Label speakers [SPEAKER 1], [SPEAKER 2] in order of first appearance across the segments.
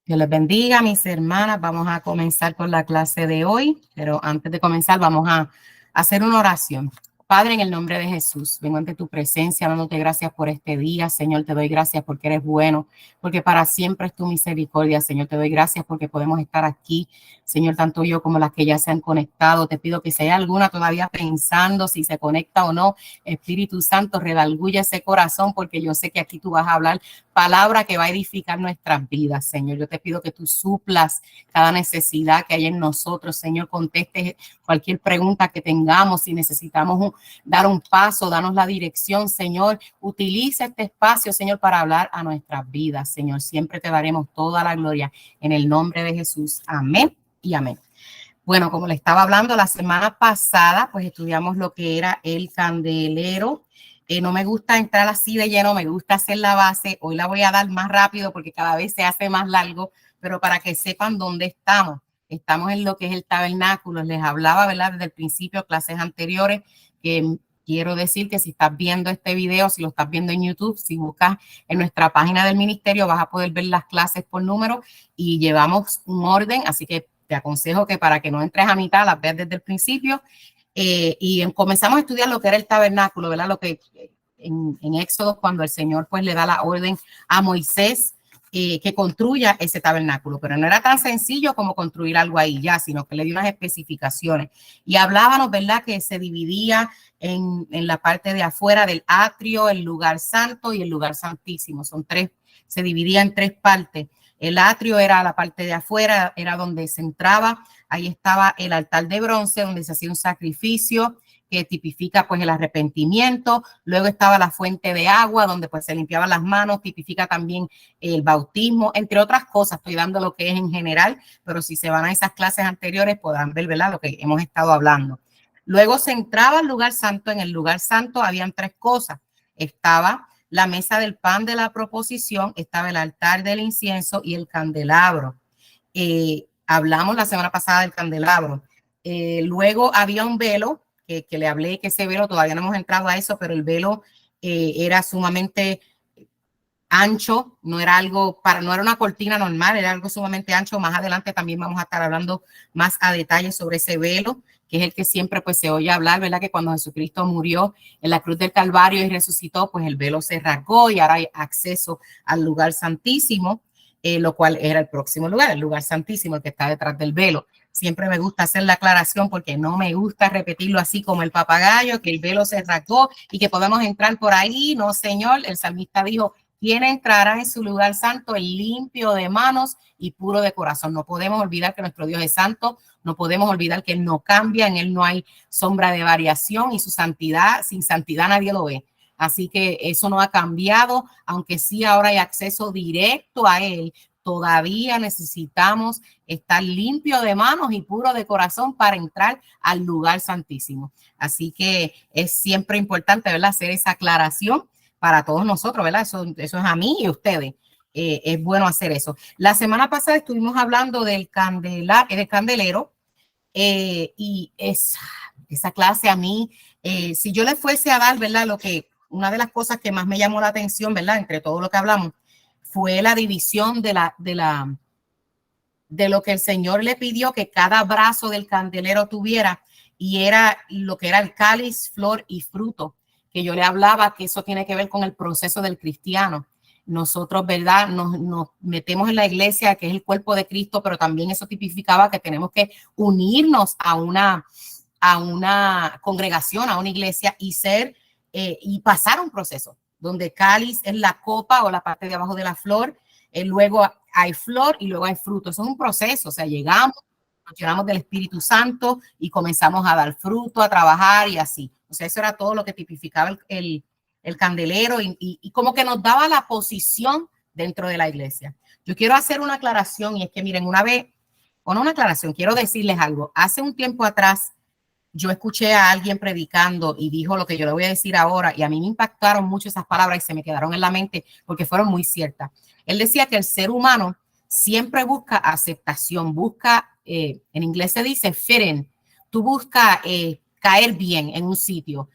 [SPEAKER 1] Dios les bendiga, mis hermanas. Vamos a comenzar con la clase de hoy, pero antes de comenzar vamos a hacer una oración. Padre, en el nombre de Jesús, vengo ante tu presencia, dándote gracias por este día. Señor, te doy gracias porque eres bueno, porque para siempre es tu misericordia. Señor, te doy gracias porque podemos estar aquí. Señor, tanto yo como las que ya se han conectado. Te pido que si hay alguna todavía pensando si se conecta o no, Espíritu Santo, redarguye ese corazón, porque yo sé que aquí tú vas a hablar palabra que va a edificar nuestras vidas, Señor. Yo te pido que tú suplas cada necesidad que hay en nosotros, Señor. Conteste cualquier pregunta que tengamos. Si necesitamos dar un paso, danos la dirección, Señor. Utiliza este espacio, Señor, para hablar a nuestras vidas, Señor. Siempre te daremos toda la gloria en el nombre de Jesús. Amén y amén. Bueno, como le estaba hablando la semana pasada, pues estudiamos lo que era el candelero. No me gusta entrar así de lleno, me gusta hacer la base. Hoy la voy a dar más rápido porque cada vez se hace más largo, pero para que sepan dónde estamos. Estamos en lo que es el tabernáculo. Les hablaba, ¿verdad? Desde el principio, clases anteriores, que quiero decir que si estás viendo este video, si lo estás viendo en YouTube, si buscas en nuestra página del ministerio, vas a poder ver las clases por número y llevamos un orden, así que te aconsejo que para que no entres a mitad, las veas desde el principio. Y comenzamos a estudiar lo que era el tabernáculo, ¿verdad? Lo que en Éxodo, cuando el Señor pues le da la orden a Moisés que construya ese tabernáculo, pero no era tan sencillo como construir algo ahí ya, sino que le dio unas especificaciones. Y hablábamos, ¿verdad? Que se dividía en la parte de afuera del atrio, el lugar santo y el lugar santísimo. Son tres, se dividía en tres partes. El atrio era la parte de afuera, era donde se entraba. Ahí estaba el altar de bronce, donde se hacía un sacrificio que tipifica pues el arrepentimiento. Luego estaba la fuente de agua, donde pues se limpiaban las manos, tipifica también el bautismo, entre otras cosas. Estoy dando lo que es en general, pero si se van a esas clases anteriores podrán ver, ¿verdad?, lo que hemos estado hablando. Luego se entraba al lugar santo. En el lugar santo habían tres cosas. Estaba la mesa del pan de la proposición, estaba el altar del incienso y el candelabro. Hablamos la semana pasada del candelabro. Luego había un velo, que le hablé que ese velo, todavía no hemos entrado a eso, pero el velo era sumamente ancho, no era algo para, no era una cortina normal, era algo sumamente ancho. Más adelante también vamos a estar hablando más a detalle sobre ese velo, que es el que siempre pues se oye hablar, ¿verdad? Que cuando Jesucristo murió en la cruz del Calvario y resucitó, pues el velo se rasgó y ahora hay acceso al lugar santísimo, lo cual era el próximo lugar, el lugar santísimo, el que está detrás del velo. Siempre me gusta hacer la aclaración porque no me gusta repetirlo así como el papagayo, que el velo se rasgó y que podemos entrar por ahí. No, Señor, el salmista dijo: ¿quién entrará en su lugar santo? El limpio de manos y puro de corazón. No podemos olvidar que nuestro Dios es santo, no podemos olvidar que Él no cambia, en Él no hay sombra de variación y su santidad, sin santidad nadie lo ve. Así que eso no ha cambiado, aunque sí ahora hay acceso directo a Él. Todavía necesitamos estar limpio de manos y puro de corazón para entrar al lugar santísimo. Así que es siempre importante, ¿verdad?, hacer esa aclaración para todos nosotros, ¿verdad? Eso es a mí y a ustedes. Es bueno hacer eso. La semana pasada estuvimos hablando del candelero, y esa clase a mí, si yo le fuese a dar, ¿verdad?, una de las cosas que más me llamó la atención, ¿verdad?, entre todo lo que hablamos, fue la división de lo que el Señor le pidió que cada brazo del candelero tuviera, y era lo que era el cáliz, flor y fruto, que yo le hablaba que eso tiene que ver con el proceso del cristiano. Nosotros, ¿verdad?, nos metemos en la iglesia, que es el cuerpo de Cristo, pero también eso tipificaba que tenemos que unirnos a una congregación, a una iglesia, y pasar un proceso donde cáliz es la copa o la parte de abajo de la flor. Luego hay flor y luego hay fruto. Eso es un proceso. O sea, llegamos, nos llenamos del Espíritu Santo y comenzamos a dar fruto, a trabajar y así. O sea, eso era todo lo que tipificaba el candelero, y como que nos daba la posición dentro de la iglesia. Yo quiero hacer una aclaración, y es que miren, una aclaración, quiero decirles algo. Hace un tiempo atrás yo escuché a alguien predicando y dijo lo que yo le voy a decir ahora, y a mí me impactaron mucho esas palabras y se me quedaron en la mente porque fueron muy ciertas. Él decía que el ser humano siempre busca aceptación, en inglés se dice fit in, tú buscas caer bien en un sitio,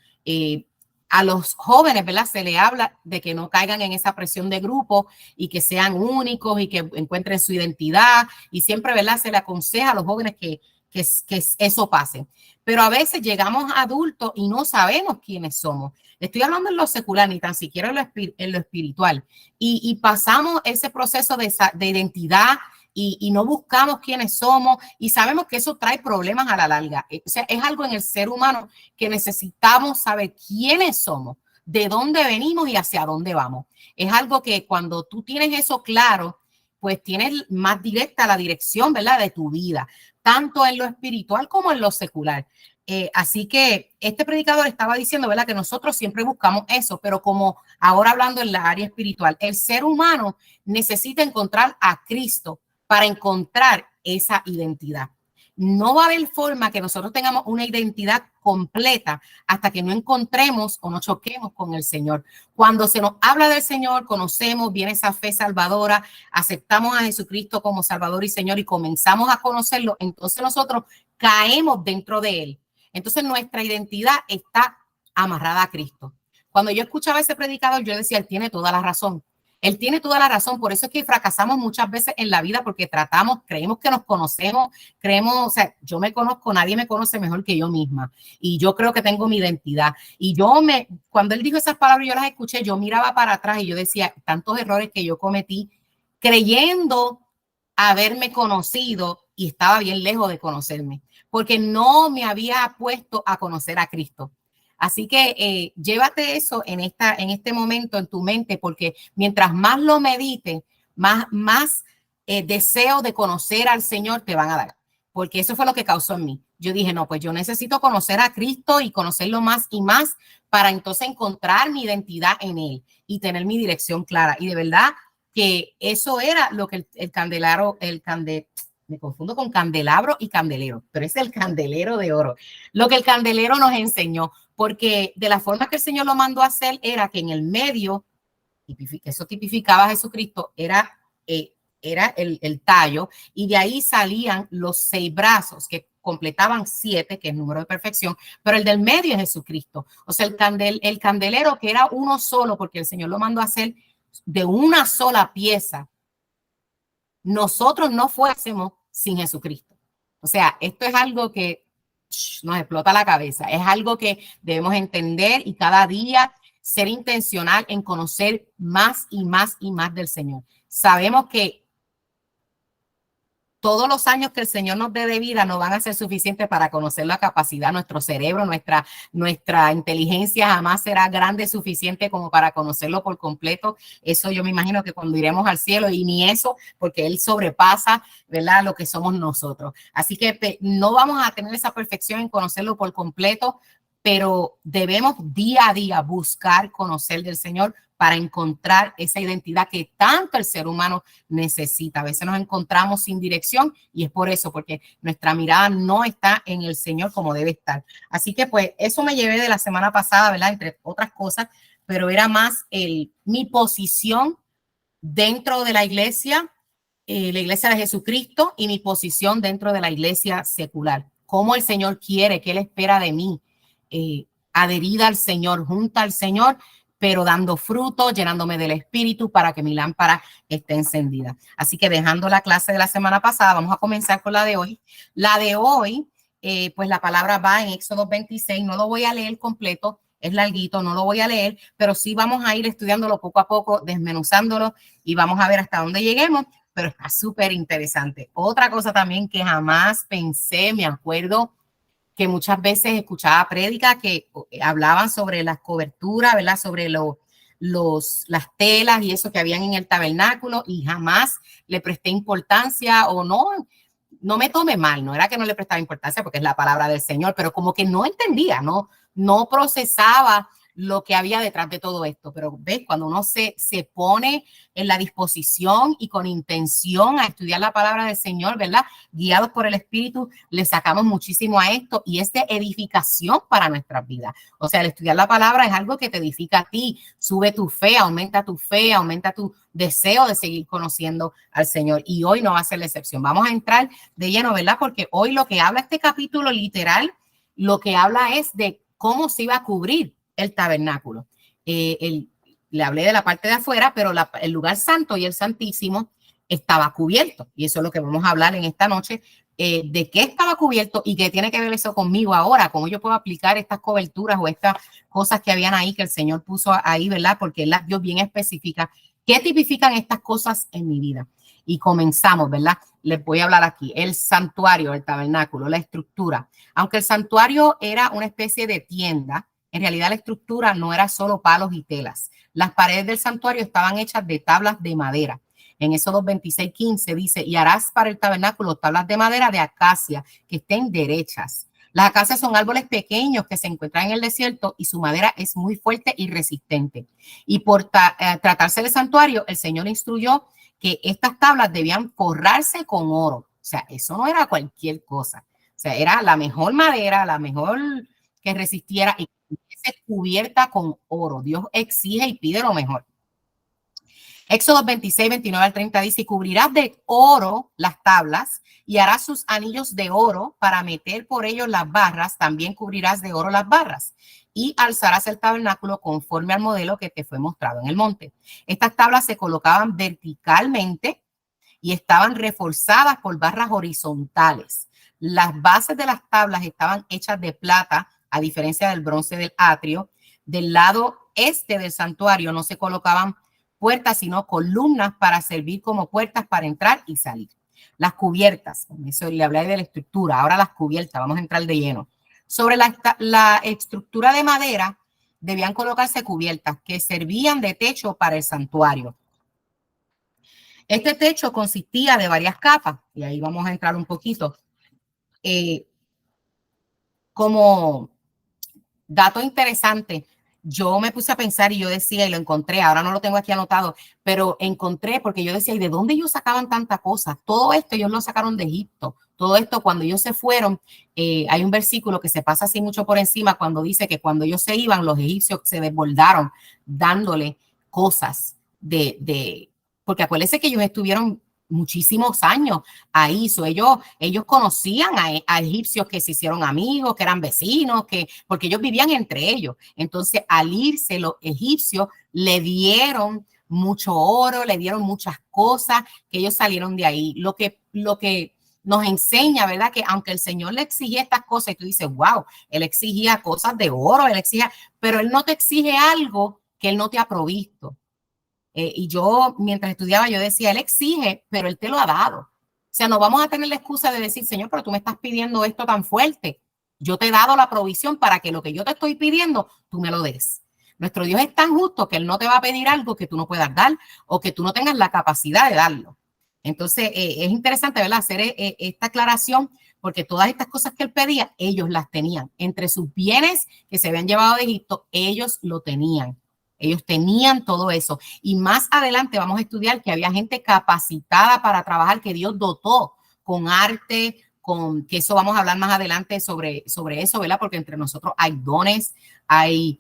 [SPEAKER 1] A los jóvenes, ¿verdad? Se le habla de que no caigan en esa presión de grupo y que sean únicos y que encuentren su identidad. Y siempre, ¿verdad? Se le aconseja a los jóvenes que eso pase. Pero a veces llegamos a adultos y no sabemos quiénes somos. Estoy hablando en lo secular, ni tan siquiera en lo espiritual. Y pasamos ese proceso de identidad y no buscamos quiénes somos y sabemos que eso trae problemas a la larga. O sea, es algo en el ser humano que necesitamos saber quiénes somos, de dónde venimos y hacia dónde vamos. Es algo que cuando tú tienes eso claro, pues tienes más directa la dirección, ¿verdad? De tu vida, tanto en lo espiritual como en lo secular. Así que este predicador estaba diciendo, ¿verdad? Que nosotros siempre buscamos eso, pero como ahora hablando en la área espiritual, el ser humano necesita encontrar a Cristo para encontrar esa identidad. No va a haber forma que nosotros tengamos una identidad completa hasta que no encontremos o no choquemos con el Señor. Cuando se nos habla del Señor, conocemos, viene esa fe salvadora, aceptamos a Jesucristo como Salvador y Señor y comenzamos a conocerlo, entonces nosotros caemos dentro de Él. Entonces nuestra identidad está amarrada a Cristo. Cuando yo escuchaba a ese predicador, yo decía, Él tiene toda la razón. Él tiene toda la razón, por eso es que fracasamos muchas veces en la vida porque creemos que nos conocemos, o sea, yo me conozco, nadie me conoce mejor que yo misma y yo creo que tengo mi identidad. Y cuando él dijo esas palabras, yo las escuché, yo miraba para atrás y yo decía, tantos errores que yo cometí creyendo haberme conocido y estaba bien lejos de conocerme, porque no me había puesto a conocer a Cristo. Así que llévate eso en este momento en tu mente, porque mientras más lo medites, más deseo de conocer al Señor te van a dar, porque eso fue lo que causó en mí. Yo dije, no, pues yo necesito conocer a Cristo y conocerlo más y más para entonces encontrar mi identidad en Él y tener mi dirección clara. Y de verdad que eso era lo que me confundo con candelabro y candelero, pero es el candelero de oro. Lo que el candelero nos enseñó, porque de la forma que el Señor lo mandó a hacer era que en el medio, eso tipificaba a Jesucristo, era el tallo, y de ahí salían los 6 brazos que completaban 7, que es el número de perfección, pero el del medio es Jesucristo. O sea, el candelero que era uno solo, porque el Señor lo mandó a hacer de una sola pieza, nosotros no fuésemos sin Jesucristo. O sea, esto es algo que nos explota la cabeza. Es algo que debemos entender y cada día ser intencional en conocer más y más y más del Señor. Sabemos que todos los años que el Señor nos dé de vida no van a ser suficientes para conocer la capacidad, nuestro cerebro, nuestra inteligencia jamás será grande suficiente como para conocerlo por completo. Eso yo me imagino que cuando iremos al cielo, y ni eso, porque Él sobrepasa, ¿verdad?, lo que somos nosotros. Así que no vamos a tener esa perfección en conocerlo por completo, pero debemos día a día buscar conocer del Señor para encontrar esa identidad que tanto el ser humano necesita. A veces nos encontramos sin dirección y es por eso, porque nuestra mirada no está en el Señor como debe estar. Así que pues eso me llevé de la semana pasada, ¿verdad? Entre otras cosas, pero era más mi posición dentro de la iglesia de Jesucristo, y mi posición dentro de la iglesia secular. Cómo el Señor quiere, qué Él espera de mí, adherida al Señor, junta al Señor, pero dando fruto, llenándome del Espíritu para que mi lámpara esté encendida. Así que dejando la clase de la semana pasada, vamos a comenzar con la de hoy. La de hoy, pues la palabra va en Éxodo 26, no lo voy a leer completo, es larguito, no lo voy a leer, pero sí vamos a ir estudiándolo poco a poco, desmenuzándolo y vamos a ver hasta dónde lleguemos, pero está súper interesante. Otra cosa también que jamás pensé, me acuerdo que muchas veces escuchaba prédicas que hablaban sobre las coberturas, ¿verdad? Sobre las telas y eso que habían en el tabernáculo, y jamás le presté importancia, o no me tome mal, no era que no le prestaba importancia porque es la palabra del Señor, pero como que no entendía, no procesaba lo que había detrás de todo esto. Pero ves, cuando uno se pone en la disposición y con intención a estudiar la palabra del Señor, ¿verdad?, guiados por el Espíritu, le sacamos muchísimo a esto, y es de edificación para nuestras vidas. O sea, el estudiar la palabra es algo que te edifica a ti, sube tu fe, aumenta tu deseo de seguir conociendo al Señor, y hoy no va a ser la excepción. Vamos a entrar de lleno, ¿verdad?, porque hoy lo que habla este capítulo literal, lo que habla es de cómo se iba a cubrir el tabernáculo. Le hablé de la parte de afuera, pero el lugar santo y el santísimo estaba cubierto. Y eso es lo que vamos a hablar en esta noche, de qué estaba cubierto y qué tiene que ver eso conmigo ahora, cómo yo puedo aplicar estas coberturas o estas cosas que habían ahí, que el Señor puso ahí, ¿verdad? Porque Él las dio bien específicas. ¿Qué tipifican estas cosas en mi vida? Y comenzamos, ¿verdad? Les voy a hablar aquí. El santuario, el tabernáculo, la estructura. Aunque el santuario era una especie de tienda, en realidad la estructura no era solo palos y telas. Las paredes del santuario estaban hechas de tablas de madera. En Éxodo 26:15 dice, y harás para el tabernáculo tablas de madera de acacia que estén derechas. Las acacias son árboles pequeños que se encuentran en el desierto y su madera es muy fuerte y resistente. Y por tratarse del santuario, el Señor instruyó que estas tablas debían forrarse con oro. O sea, eso no era cualquier cosa. O sea, era la mejor madera, la mejor que resistiera y que estuviese cubierta con oro. Dios exige y pide lo mejor. Éxodo 26:29-30 dice, y cubrirás de oro las tablas y harás sus anillos de oro para meter por ellos las barras, también cubrirás de oro las barras y alzarás el tabernáculo conforme al modelo que te fue mostrado en el monte. Estas tablas se colocaban verticalmente y estaban reforzadas por barras horizontales. Las bases de las tablas estaban hechas de plata, a diferencia del bronce del atrio. Del lado este del santuario no se colocaban puertas, sino columnas para servir como puertas para entrar y salir. Las cubiertas, eso le hablé de la estructura, ahora las cubiertas, vamos a entrar de lleno. Sobre la estructura de madera debían colocarse cubiertas que servían de techo para el santuario. Este techo consistía de varias capas, y ahí vamos a entrar un poquito. Como dato interesante, yo me puse a pensar y yo decía, y lo encontré, ahora no lo tengo aquí anotado, pero encontré porque yo decía, ¿y de dónde ellos sacaban tanta cosa? Todo esto ellos lo sacaron de Egipto. Todo esto cuando ellos se fueron, hay un versículo que se pasa así mucho por encima cuando dice que cuando ellos se iban, los egipcios se desbordaron dándole cosas porque acuérdense que ellos estuvieron muchísimos años ahí. Ellos conocían a egipcios que se hicieron amigos, que eran vecinos, porque ellos vivían entre ellos. Entonces, al irse los egipcios, le dieron mucho oro, le dieron muchas cosas, que ellos salieron de ahí. Lo que nos enseña, ¿verdad? Que aunque el Señor le exigía estas cosas, y tú dices, wow, Él exigía cosas de oro, pero Él no te exige algo que Él no te ha provisto. Y yo, mientras estudiaba, yo decía, Él exige, pero Él te lo ha dado. O sea, no vamos a tener la excusa de decir, Señor, pero tú me estás pidiendo esto tan fuerte. Yo te he dado la provisión para que lo que yo te estoy pidiendo, tú me lo des. Nuestro Dios es tan justo que Él no te va a pedir algo que tú no puedas dar o que tú no tengas la capacidad de darlo. Entonces, es interesante, ¿verdad? Hacer esta aclaración, porque todas estas cosas que Él pedía, ellos las tenían. Entre sus bienes que se habían llevado de Egipto, ellos lo tenían. Ellos tenían todo eso. Y más adelante vamos a estudiar que había gente capacitada para trabajar, que Dios dotó con arte, que eso vamos a hablar más adelante sobre eso, ¿verdad? Porque entre nosotros hay dones, hay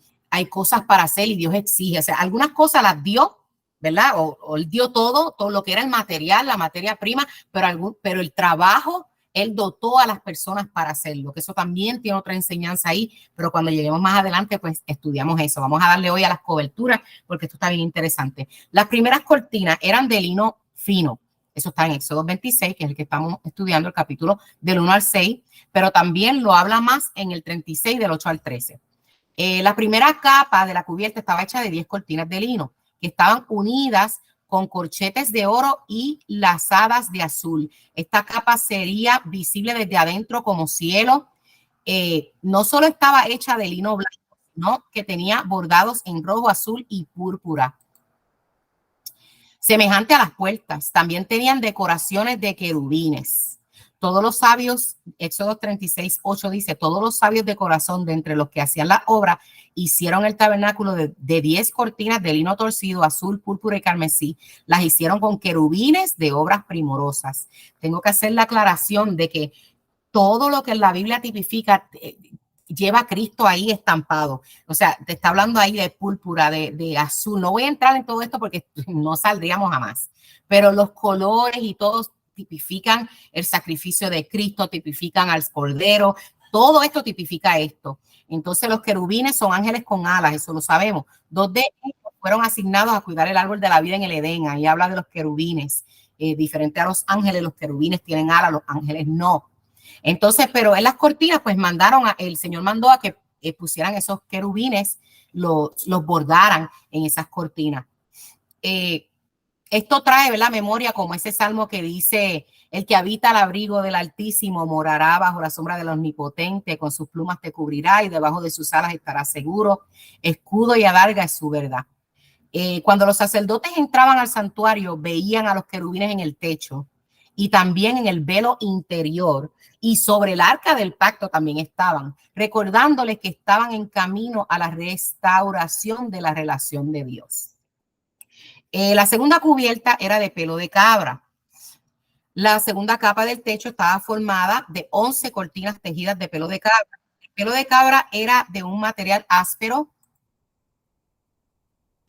[SPEAKER 1] cosas para hacer y Dios exige. O sea, algunas cosas las dio, ¿verdad? O Él dio todo lo que era el material, la materia prima, pero el trabajo Él dotó a las personas para hacerlo, que eso también tiene otra enseñanza ahí, pero cuando lleguemos más adelante, pues estudiamos eso. Vamos a darle hoy a las coberturas, porque esto está bien interesante. Las primeras cortinas eran de lino fino. Eso está en Éxodo 26, que es el que estamos estudiando, el capítulo del 1 al 6, pero también lo habla más en el 36, del 8 al 13. La primera capa de la cubierta estaba hecha de 10 cortinas de lino, que estaban unidas con corchetes de oro y lazadas de azul. Esta capa sería visible desde adentro como cielo. No solo estaba hecha de lino blanco, sino que tenía bordados en rojo, azul y púrpura. Semejante a las puertas, también tenían decoraciones de querubines. Todos los sabios, Éxodo 36:8 dice, todos los sabios de corazón de entre los que hacían la obra hicieron el tabernáculo de 10 cortinas de lino torcido, azul, púrpura y carmesí. Las hicieron con querubines de obras primorosas. Tengo que hacer la aclaración de que todo lo que en la Biblia tipifica lleva a Cristo ahí estampado. O sea, te está hablando ahí de púrpura, de azul. No voy a entrar en todo esto porque no saldríamos jamás. Pero los colores y todos tipifican el sacrificio de Cristo, tipifican al Cordero, Todo esto tipifica esto. Entonces los querubines son ángeles con alas, eso lo sabemos. 2 de ellos fueron asignados a cuidar el árbol de la vida en el Edén. Ahí habla de los querubines. Diferente a los ángeles, los querubines tienen alas, los ángeles no. Entonces, pero en las cortinas, pues el Señor mandó a que pusieran esos querubines, los bordaran en esas cortinas. Esto trae, ¿verdad?, memoria como ese salmo que dice: el que habita al abrigo del Altísimo morará bajo la sombra del Omnipotente, con sus plumas te cubrirá y debajo de sus alas estará seguro. Escudo y adarga es su verdad. Cuando los sacerdotes entraban al santuario, veían a los querubines en el techo y también en el velo interior, y sobre el arca del pacto también estaban, recordándoles que estaban en camino a la restauración de la relación de Dios. La segunda cubierta era de pelo de cabra. La segunda capa del techo estaba formada de 11 cortinas tejidas de pelo de cabra. El pelo de cabra era de un material áspero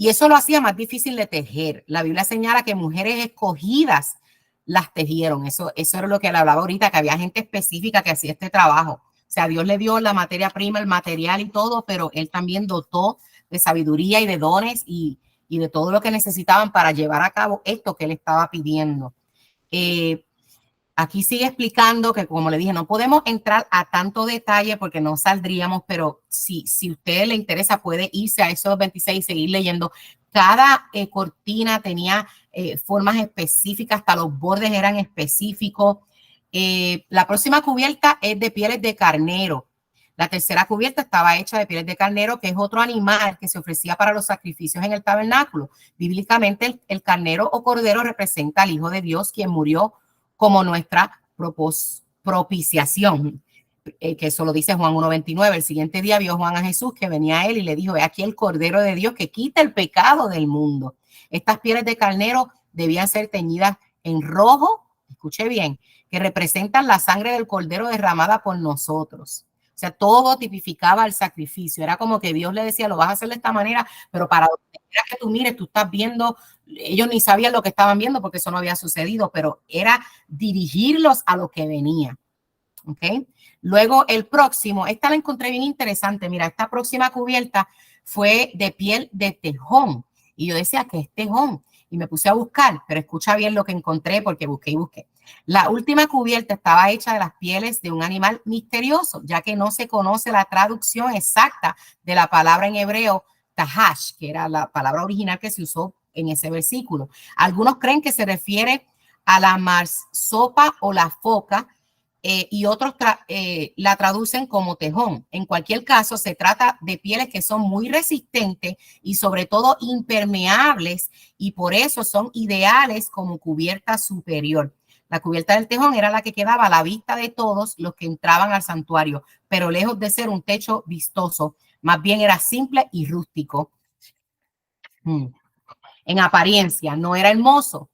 [SPEAKER 1] y eso lo hacía más difícil de tejer. La Biblia señala que mujeres escogidas las tejieron. Eso era lo que le hablaba ahorita, que había gente específica que hacía este trabajo. O sea, Dios le dio la materia prima, el material y todo, pero él también dotó de sabiduría y de dones y de todo lo que necesitaban para llevar a cabo esto que él estaba pidiendo. Aquí sigue explicando que, como le dije, no podemos entrar a tanto detalle porque no saldríamos, pero si a usted le interesa puede irse a Éxodo 26 y seguir leyendo. Cada cortina tenía formas específicas, hasta los bordes eran específicos. La próxima cubierta es de pieles de carnero. La tercera cubierta estaba hecha de pieles de carnero, que es otro animal que se ofrecía para los sacrificios en el tabernáculo. Bíblicamente, el carnero o cordero representa al Hijo de Dios, quien murió como nuestra propiciación, que eso lo dice Juan 1:29. El siguiente día vio Juan a Jesús que venía a él y le dijo: he aquí el Cordero de Dios que quita el pecado del mundo. Estas pieles de carnero debían ser teñidas en rojo, escuche bien, que representan la sangre del Cordero derramada por nosotros. O sea, todo tipificaba el sacrificio. Era como que Dios le decía: lo vas a hacer de esta manera, pero para donde quiera que tú mires, tú estás viendo. Ellos ni sabían lo que estaban viendo porque eso no había sucedido, pero era dirigirlos a lo que venía. ¿Ok? Luego el próximo, esta la encontré bien interesante. Mira, esta próxima cubierta fue de piel de tejón. Y yo decía: ¿qué es tejón? Y me puse a buscar, pero escucha bien lo que encontré porque busqué y busqué. La última cubierta estaba hecha de las pieles de un animal misterioso, ya que no se conoce la traducción exacta de la palabra en hebreo tahash, que era la palabra original que se usó en ese versículo. Algunos creen que se refiere a la marsopa o la foca, y otros la traducen como tejón. En cualquier caso, se trata de pieles que son muy resistentes y sobre todo impermeables, y por eso son ideales como cubierta superior. La cubierta del tejón era la que quedaba a la vista de todos los que entraban al santuario, pero lejos de ser un techo vistoso, más bien era simple y rústico. En apariencia no era hermoso,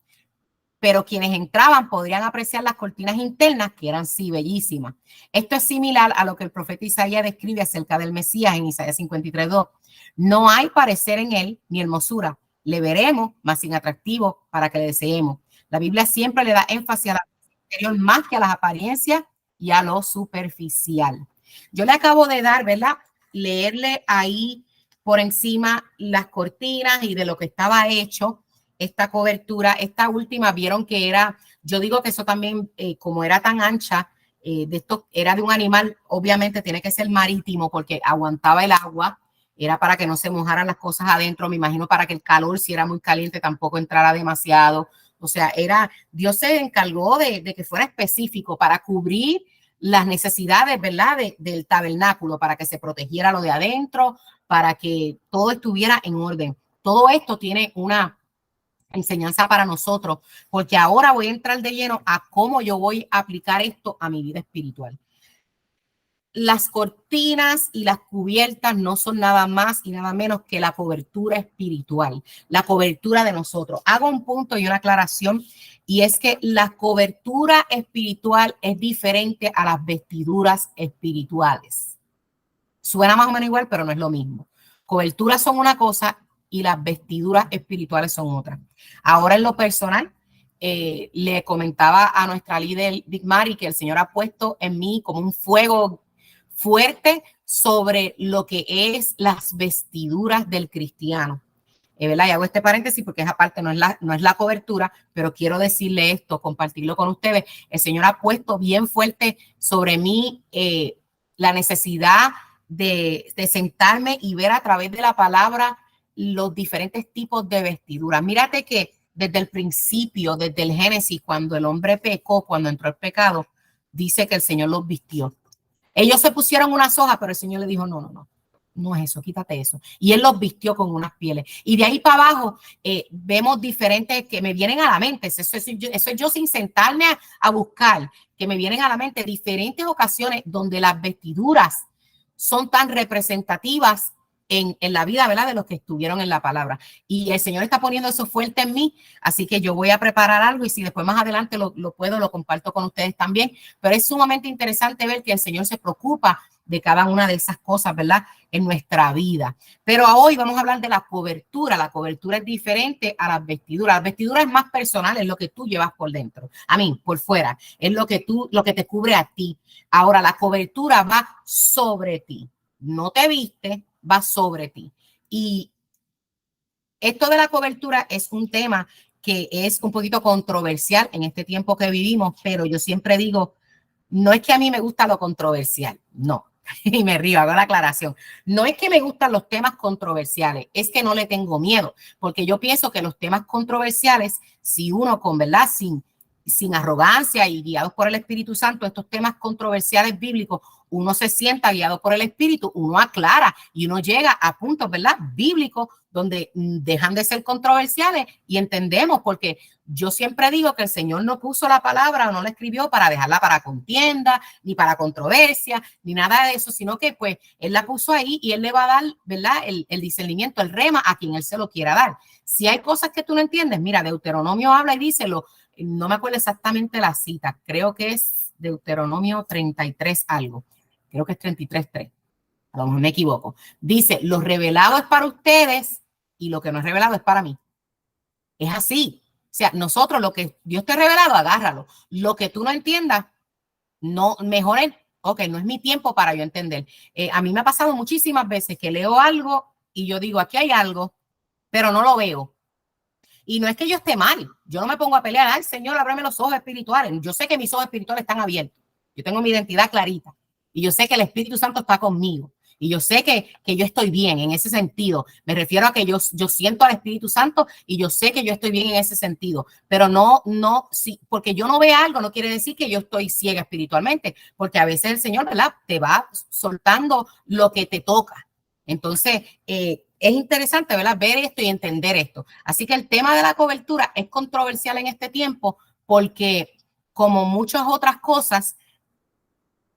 [SPEAKER 1] pero quienes entraban podrían apreciar las cortinas internas, que eran sí bellísimas. Esto es similar a lo que el profeta Isaías describe acerca del Mesías en Isaías 53:2. No hay parecer en él ni hermosura. Le veremos, mas sin atractivo, para que le deseemos. La Biblia siempre le da énfasis a la exterior más que a las apariencias y a lo superficial. Yo le acabo de dar, ¿verdad?, leerle ahí por encima las cortinas y de lo que estaba hecho. Esta cobertura, esta última, vieron que era, yo digo que eso también, como era tan ancha, de esto era de un animal, obviamente tiene que ser marítimo porque aguantaba el agua, era para que no se mojaran las cosas adentro, me imagino para que el calor, si era muy caliente, tampoco entrara demasiado. O sea, Dios se encargó de que fuera específico para cubrir las necesidades, ¿verdad?, del tabernáculo, para que se protegiera lo de adentro, para que todo estuviera en orden. Todo esto tiene una enseñanza para nosotros, porque ahora voy a entrar de lleno a cómo yo voy a aplicar esto a mi vida espiritual. Las cortinas y las cubiertas no son nada más y nada menos que la cobertura espiritual, la cobertura de nosotros. Hago un punto y una aclaración, y es que la cobertura espiritual es diferente a las vestiduras espirituales. Suena más o menos igual, pero no es lo mismo. Coberturas son una cosa y las vestiduras espirituales son otras. Ahora, en lo personal, le comentaba a nuestra líder Dick Mari que el Señor ha puesto en mí como un fuego fuerte sobre lo que es las vestiduras del cristiano. ¿Verdad? Y hago este paréntesis porque esa parte no es la cobertura, pero quiero decirle esto, compartirlo con ustedes. El Señor ha puesto bien fuerte sobre mí la necesidad de sentarme y ver a través de la palabra los diferentes tipos de vestiduras. Mírate que desde el principio, desde el Génesis, cuando el hombre pecó, cuando entró el pecado, dice que el Señor los vistió. Ellos se pusieron unas hojas, pero el Señor le dijo, no es eso, quítate eso. Y él los vistió con unas pieles. Y de ahí para abajo vemos diferentes que me vienen a la mente. Eso es yo sin sentarme a buscar, que me vienen a la mente diferentes ocasiones donde las vestiduras son tan representativas en la vida, ¿verdad? De los que estuvieron en la palabra. Y el Señor está poniendo eso fuerte en mí, así que yo voy a preparar algo y si después más adelante lo comparto con ustedes también. Pero es sumamente interesante ver que el Señor se preocupa de cada una de esas cosas, ¿verdad? En nuestra vida. Pero hoy vamos a hablar de la cobertura. La cobertura es diferente a las vestiduras. Las vestiduras es más personal, es lo que tú llevas por dentro. A mí, por fuera. Es lo que te cubre a ti. Ahora, la cobertura va sobre ti. No te viste, va sobre ti. Y esto de la cobertura es un tema que es un poquito controversial en este tiempo que vivimos, pero yo siempre digo, no es que a mí me gusta lo controversial, no. Y me río, hago la aclaración. No es que me gustan los temas controversiales, es que no le tengo miedo, porque yo pienso que los temas controversiales, si uno con verdad, sin arrogancia y guiados por el Espíritu Santo, estos temas controversiales bíblicos, uno se sienta guiado por el Espíritu, uno aclara y uno llega a puntos, ¿verdad? Bíblicos donde dejan de ser controversiales y entendemos, porque yo siempre digo que el Señor no puso la palabra o no la escribió para dejarla para contienda, ni para controversia, ni nada de eso, sino que pues Él la puso ahí y Él le va a dar, ¿verdad? El discernimiento, el rema a quien Él se lo quiera dar. Si hay cosas que tú no entiendes, mira, Deuteronomio habla y dice, no me acuerdo exactamente la cita, creo que es Deuteronomio 33 algo, creo que es 33:3, a lo mejor me equivoco. Dice, lo revelado es para ustedes y lo que no es revelado es para mí. Es así. O sea, nosotros lo que Dios te ha revelado, agárralo. Lo que tú no entiendas, no, mejor es, ok, no es mi tiempo para yo entender. A mí me ha pasado muchísimas veces que leo algo y yo digo, aquí hay algo, pero no lo veo. Y no es que yo esté mal, yo no me pongo a pelear, ay Señor, ábreme los ojos espirituales. Yo sé que mis ojos espirituales están abiertos, yo tengo mi identidad clarita y yo sé que el Espíritu Santo está conmigo y yo sé que yo estoy bien en ese sentido. Me refiero a que yo siento al Espíritu Santo y yo sé que yo estoy bien en ese sentido, pero sí, porque yo no vea algo no quiere decir que yo estoy ciega espiritualmente, porque a veces el Señor, ¿verdad? Te va soltando lo que te toca. Entonces, es interesante, ¿verdad? Ver esto y entender esto. Así que el tema de la cobertura es controversial en este tiempo porque, como muchas otras cosas,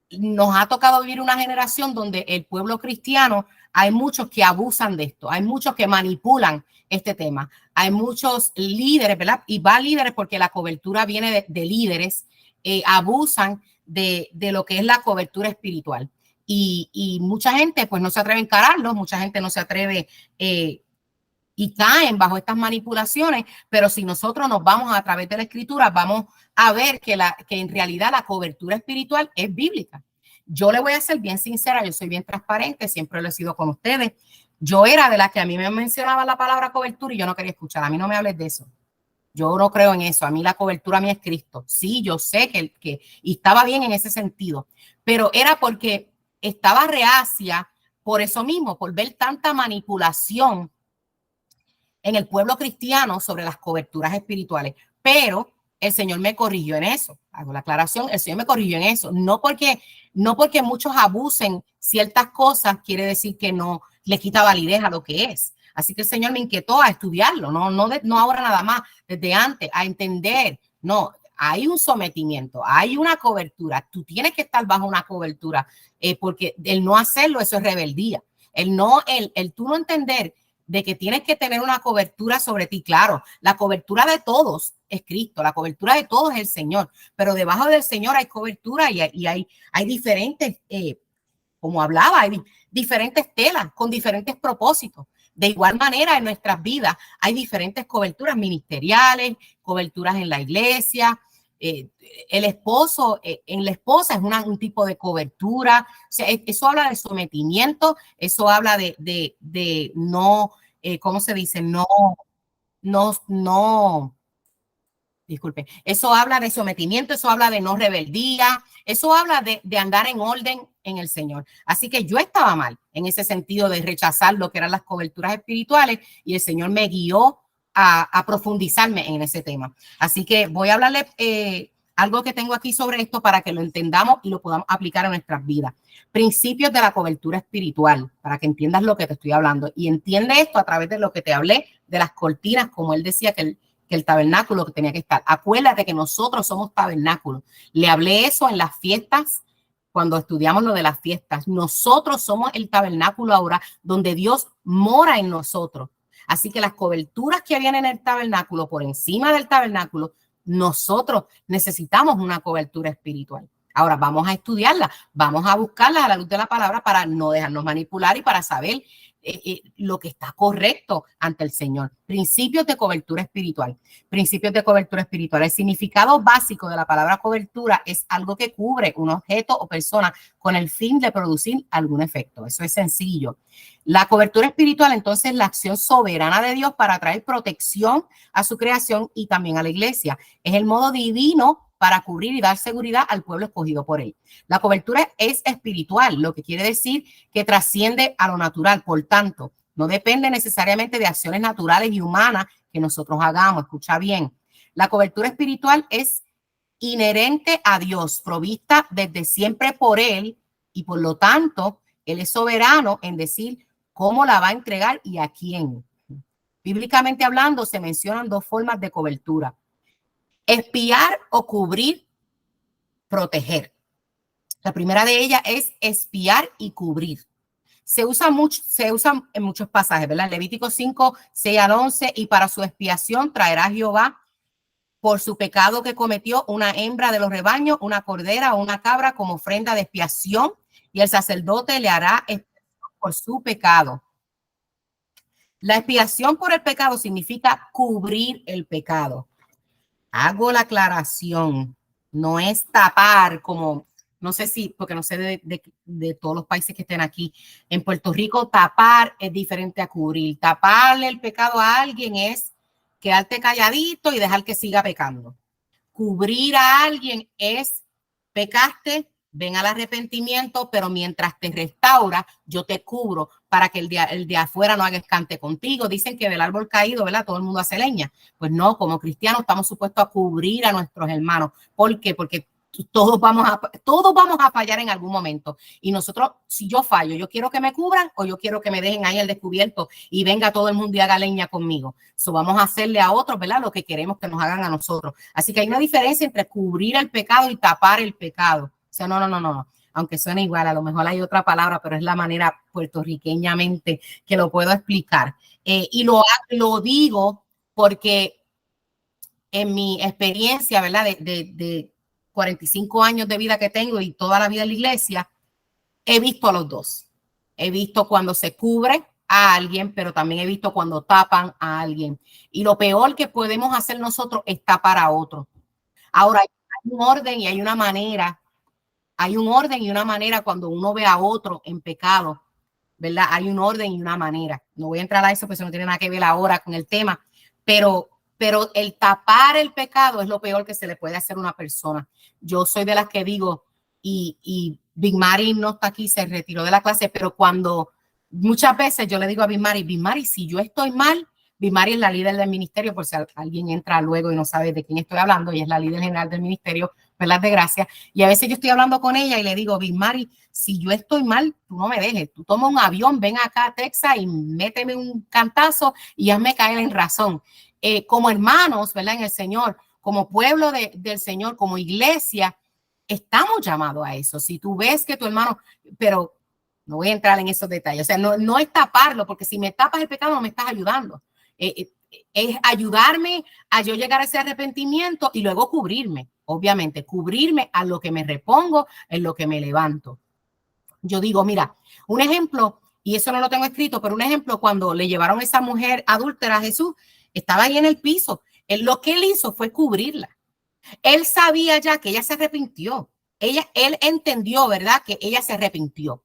[SPEAKER 1] nos ha tocado vivir una generación donde el pueblo cristiano, hay muchos que abusan de esto, hay muchos que manipulan este tema, hay muchos líderes, ¿verdad? Y va líderes porque la cobertura viene de líderes, abusan de lo que es la cobertura espiritual. Y mucha gente pues no se atreve a encararlos, mucha gente no se atreve y caen bajo estas manipulaciones, pero si nosotros nos vamos a través de la escritura, vamos a ver que en realidad la cobertura espiritual es bíblica. Yo le voy a ser bien sincera, yo soy bien transparente, siempre lo he sido con ustedes. Yo era de las que a mí me mencionaba la palabra cobertura y yo no quería escuchar, a mí no me hables de eso. Yo no creo en eso, a mí la cobertura a mí es Cristo. Sí, yo sé y estaba bien en ese sentido, pero era porque estaba reacia por eso mismo, por ver tanta manipulación en el pueblo cristiano sobre las coberturas espirituales, pero el Señor me corrigió en eso. Hago la aclaración, el Señor me corrigió en eso. No porque muchos abusen ciertas cosas, quiere decir que no le quita validez a lo que es. Así que el Señor me inquietó a estudiarlo, no ahora nada más, desde antes, a entender. No, hay un sometimiento, hay una cobertura. Tú tienes que estar bajo una cobertura, porque el no hacerlo, eso es rebeldía. El tú no entender de que tienes que tener una cobertura sobre ti. Claro, la cobertura de todos es Cristo, la cobertura de todos es el Señor, pero debajo del Señor hay cobertura y hay diferentes, como hablaba, hay diferentes telas con diferentes propósitos. De igual manera, en nuestras vidas hay diferentes coberturas ministeriales, coberturas en la iglesia, el esposo en la esposa es un tipo de cobertura. O sea, eso habla de sometimiento, eso habla de no, ¿cómo se dice? No, disculpe, eso habla de sometimiento, eso habla de no rebeldía, eso habla de andar en orden en el Señor. Así que yo estaba mal en ese sentido de rechazar lo que eran las coberturas espirituales y el Señor me guió a profundizarme en ese tema. Así que voy a hablarle algo que tengo aquí sobre esto para que lo entendamos y lo podamos aplicar a nuestras vidas. Principios de la cobertura espiritual, para que entiendas lo que te estoy hablando. Y entiende esto a través de lo que te hablé de las cortinas, como él decía que el tabernáculo que tenía que estar. Acuérdate que nosotros somos tabernáculos. Le hablé eso en las fiestas, cuando estudiamos lo de las fiestas. Nosotros somos el tabernáculo ahora donde Dios mora en nosotros. Así que las coberturas que habían en el tabernáculo, por encima del tabernáculo, nosotros necesitamos una cobertura espiritual. Ahora vamos a estudiarla, vamos a buscarla a la luz de la palabra para no dejarnos manipular y para saber lo que está correcto ante el Señor. Principios de cobertura espiritual. Principios de cobertura espiritual. El significado básico de la palabra cobertura es algo que cubre un objeto o persona con el fin de producir algún efecto. Eso es sencillo. La cobertura espiritual, entonces, es la acción soberana de Dios para traer protección a su creación y también a la iglesia. Es el modo divino para cubrir y dar seguridad al pueblo escogido por él. La cobertura es espiritual, lo que quiere decir que trasciende a lo natural. Por tanto, no depende necesariamente de acciones naturales y humanas que nosotros hagamos. Escucha bien. La cobertura espiritual es inherente a Dios, provista desde siempre por él y por lo tanto, él es soberano en decir cómo la va a entregar y a quién. Bíblicamente hablando, se mencionan dos formas de cobertura: espiar o cubrir, proteger. La primera de ellas es espiar y cubrir. Se usa en muchos pasajes, ¿verdad? Levítico 5, 6 al 11, y para su expiación traerá Jehová por su pecado que cometió una hembra de los rebaños, una cordera o una cabra como ofrenda de expiación, y el sacerdote le hará expiación por su pecado. La expiación por el pecado significa cubrir el pecado. Hago la aclaración, no es tapar como, no sé si, porque no sé de todos los países que estén aquí. En Puerto Rico, tapar es diferente a cubrir. Taparle el pecado a alguien es quedarte calladito y dejar que siga pecando. Cubrir a alguien es pecaste, ven al arrepentimiento, pero mientras te restaura, yo te cubro para que el de afuera no haga escante contigo. Dicen que del árbol caído, ¿verdad? Todo el mundo hace leña. Pues no, como cristianos estamos supuestos a cubrir a nuestros hermanos. ¿Por qué? Porque todos vamos a fallar en algún momento. Y nosotros, si yo fallo, yo quiero que me cubran o yo quiero que me dejen ahí al descubierto y venga todo el mundo y haga leña conmigo. So, vamos a hacerle a otros, ¿verdad? Lo que queremos que nos hagan a nosotros. Así que hay una diferencia entre cubrir el pecado y tapar el pecado. O sea, no. Aunque suene igual, a lo mejor hay otra palabra, pero es la manera puertorriqueñamente que lo puedo explicar. Y lo digo porque en mi experiencia, ¿verdad? De 45 años de vida que tengo y toda la vida en la iglesia, he visto a los dos. He visto cuando se cubre a alguien, pero también he visto cuando tapan a alguien. Y lo peor que podemos hacer nosotros es tapar a otro. Ahora, hay un orden y hay una manera. Hay un orden y una manera cuando uno ve a otro en pecado, ¿verdad? Hay un orden y una manera. No voy a entrar a eso, porque eso no tiene nada que ver ahora con el tema, pero el tapar el pecado es lo peor que se le puede hacer a una persona. Yo soy de las que digo, y Big Mari no está aquí, se retiró de la clase, pero cuando muchas veces yo le digo a Big Mari, si yo estoy mal, Big Mari es la líder del ministerio, por si alguien entra luego y no sabe de quién estoy hablando, ella es la líder general del ministerio, ¿verdad? De gracia. Y a veces yo estoy hablando con ella y le digo, Big Mari, si yo estoy mal, tú no me dejes, tú toma un avión, ven acá a Texas y méteme un cantazo y hazme caer en razón. Como hermanos, ¿verdad? En el Señor, como pueblo del Señor, como iglesia, estamos llamados a eso. Si tú ves que tu hermano, pero no voy a entrar en esos detalles, o sea, no es taparlo, porque si me tapas el pecado no me estás ayudando. Es ayudarme a yo llegar a ese arrepentimiento y luego cubrirme, obviamente, cubrirme a lo que me repongo, en lo que me levanto. Yo digo, mira, un ejemplo, y eso no lo tengo escrito, pero un ejemplo, cuando le llevaron a esa mujer adúltera a Jesús, estaba ahí en el piso. Lo que él hizo fue cubrirla. Él sabía ya que ella se arrepintió. Él entendió, ¿verdad? Que ella se arrepintió.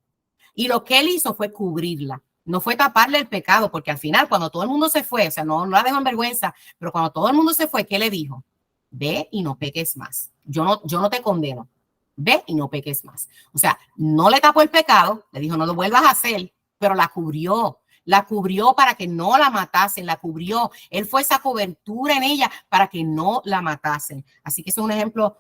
[SPEAKER 1] Y lo que él hizo fue cubrirla. No fue taparle el pecado, porque al final, cuando todo el mundo se fue, o sea, no la dejó en vergüenza, pero cuando todo el mundo se fue, ¿qué le dijo? Ve y no peques más. Yo no te condeno. Ve y no peques más. O sea, no le tapó el pecado, le dijo, no lo vuelvas a hacer, pero la cubrió. La cubrió para que no la matasen, la cubrió. Él fue esa cobertura en ella para que no la matasen. Así que es un ejemplo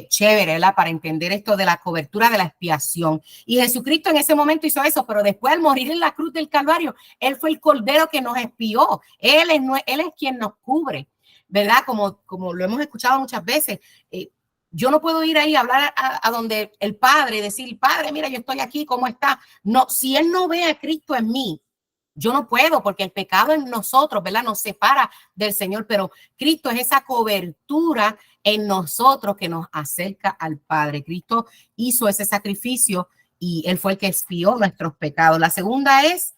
[SPEAKER 1] chévere, ¿verdad? Para entender esto de la cobertura de la expiación. Y Jesucristo en ese momento hizo eso, pero después al morir en la cruz del Calvario, Él fue el Cordero que nos expió. Él es quien nos cubre, ¿verdad? Como lo hemos escuchado muchas veces. Yo no puedo ir ahí a hablar a donde el Padre y decir, Padre, mira, yo estoy aquí, ¿cómo está? No, si Él no ve a Cristo en mí, yo no puedo, porque el pecado en nosotros, ¿verdad? Nos separa del Señor, pero Cristo es esa cobertura en nosotros que nos acerca al Padre. Cristo hizo ese sacrificio y Él fue el que expió nuestros pecados. La segunda es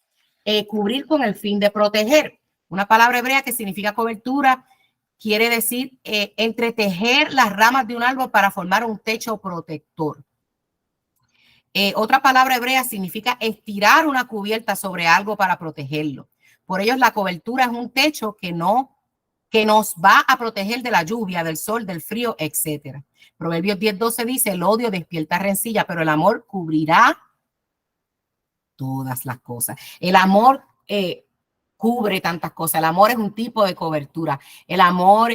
[SPEAKER 1] cubrir con el fin de proteger. Una palabra hebrea que significa cobertura, quiere decir entretejer las ramas de un árbol para formar un techo protector. Otra palabra hebrea significa estirar una cubierta sobre algo para protegerlo. Por ello, la cobertura es un techo que nos va a proteger de la lluvia, del sol, del frío, etcétera. Proverbios 10:12 dice, el odio despierta rencilla, pero el amor cubrirá todas las cosas. El amor cubre tantas cosas. El amor es un tipo de cobertura. El amor,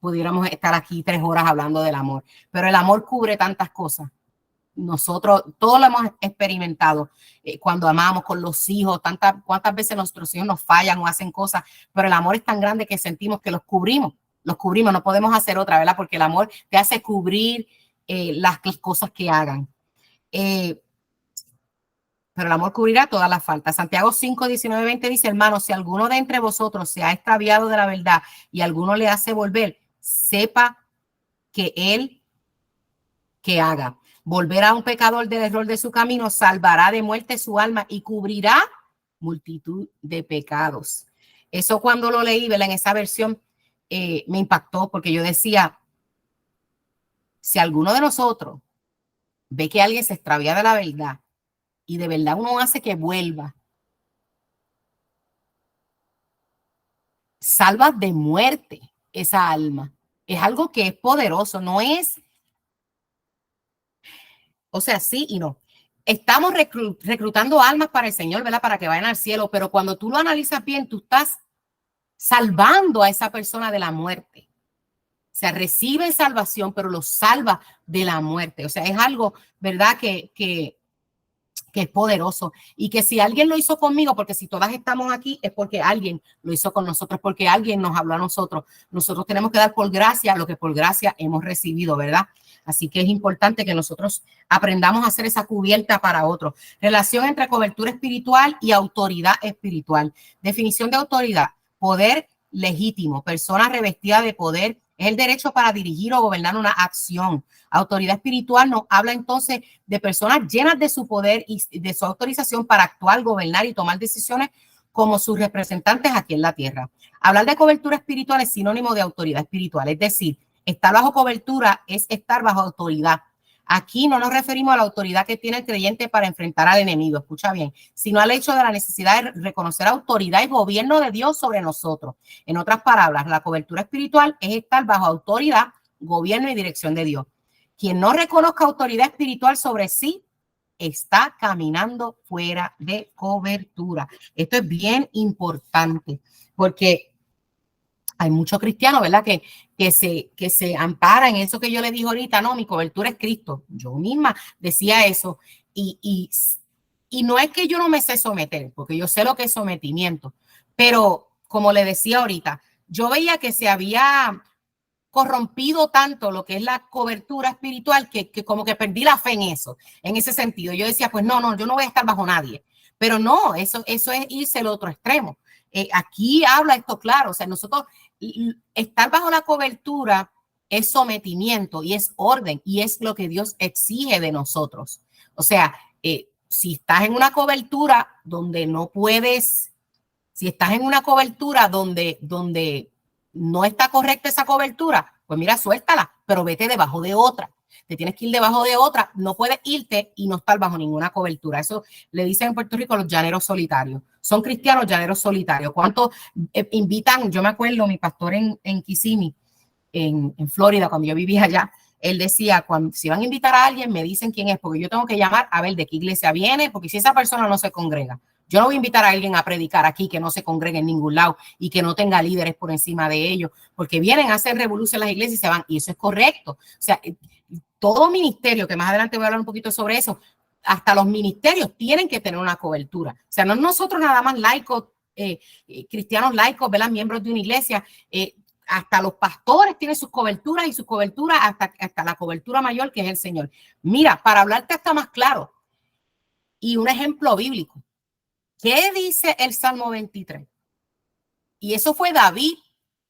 [SPEAKER 1] pudiéramos estar aquí 3 horas hablando del amor, pero el amor cubre tantas cosas. Nosotros todos lo hemos experimentado cuando amamos con los hijos, cuántas veces nuestros hijos nos fallan o hacen cosas, pero el amor es tan grande que sentimos que los cubrimos, no podemos hacer otra, ¿verdad? Porque el amor te hace cubrir las cosas que hagan. Pero el amor cubrirá todas las faltas. Santiago 5:19-20 dice, hermanos, si alguno de entre vosotros se ha extraviado de la verdad y alguno le hace volver, sepa que él que haga. Volver a un pecador del error de su camino, salvará de muerte su alma y cubrirá multitud de pecados. Eso cuando lo leí, ¿verdad? En esa versión me impactó porque yo decía, si alguno de nosotros ve que alguien se extravía de la verdad y de verdad uno hace que vuelva, salva de muerte esa alma. Es algo que es poderoso, no es, o sea, sí y no. Estamos reclutando almas para el Señor, ¿verdad? Para que vayan al cielo, pero cuando tú lo analizas bien, tú estás salvando a esa persona de la muerte. O sea, recibe salvación, pero lo salva de la muerte. O sea, es algo, ¿verdad? Que es poderoso y que si alguien lo hizo conmigo, porque si todas estamos aquí es porque alguien lo hizo con nosotros, porque alguien nos habló a nosotros. Nosotros tenemos que dar por gracia lo que por gracia hemos recibido, ¿verdad? Así que es importante que nosotros aprendamos a hacer esa cubierta para otros. Relación entre cobertura espiritual y autoridad espiritual. Definición de autoridad: poder legítimo, persona revestida de poder, es el derecho para dirigir o gobernar una acción. Autoridad espiritual nos habla entonces de personas llenas de su poder y de su autorización para actuar, gobernar y tomar decisiones como sus representantes aquí en la tierra. Hablar de cobertura espiritual es sinónimo de autoridad espiritual, es decir, estar bajo cobertura es estar bajo autoridad. Aquí no nos referimos a la autoridad que tiene el creyente para enfrentar al enemigo, escucha bien, sino al hecho de la necesidad de reconocer autoridad y gobierno de Dios sobre nosotros. En otras palabras, la cobertura espiritual es estar bajo autoridad, gobierno y dirección de Dios. Quien no reconozca autoridad espiritual sobre sí está caminando fuera de cobertura. Esto es bien importante porque hay muchos cristianos, ¿verdad? Que se amparan en eso que yo le dije ahorita, no, mi cobertura es Cristo. Yo misma decía eso y no es que yo no me sé someter, porque yo sé lo que es sometimiento, pero como le decía ahorita, yo veía que se había corrompido tanto lo que es la cobertura espiritual que como que perdí la fe en eso, en ese sentido. Yo decía, pues no, yo no voy a estar bajo nadie. Pero no, eso es irse al otro extremo. Aquí habla esto claro, o sea, nosotros estar bajo la cobertura es sometimiento y es orden y es lo que Dios exige de nosotros. O sea, si estás en una cobertura donde no puedes, si estás en una cobertura donde no está correcta esa cobertura, pues mira, suéltala, pero vete debajo de otra. Te tienes que ir debajo de otra, no puedes irte y no estar bajo ninguna cobertura. Eso le dicen en Puerto Rico los llaneros solitarios. Son cristianos llaneros solitarios. ¿Cuántos invitan? Yo me acuerdo, mi pastor en Kissimmee, en Florida, cuando yo vivía allá, él decía, cuando si van a invitar a alguien, me dicen quién es, porque yo tengo que llamar a ver de qué iglesia viene, porque si esa persona no se congrega, yo no voy a invitar a alguien a predicar aquí que no se congregue en ningún lado y que no tenga líderes por encima de ellos, porque vienen a hacer revolución en las iglesias y se van, y eso es correcto. O sea, todo ministerio, que más adelante voy a hablar un poquito sobre eso, hasta los ministerios tienen que tener una cobertura. O sea, no nosotros nada más laicos, cristianos laicos, ¿verdad? Miembros de una iglesia, hasta los pastores tienen sus coberturas y sus coberturas hasta la cobertura mayor que es el Señor. Mira, para hablarte hasta más claro y un ejemplo bíblico, ¿qué dice el Salmo 23? Y eso fue David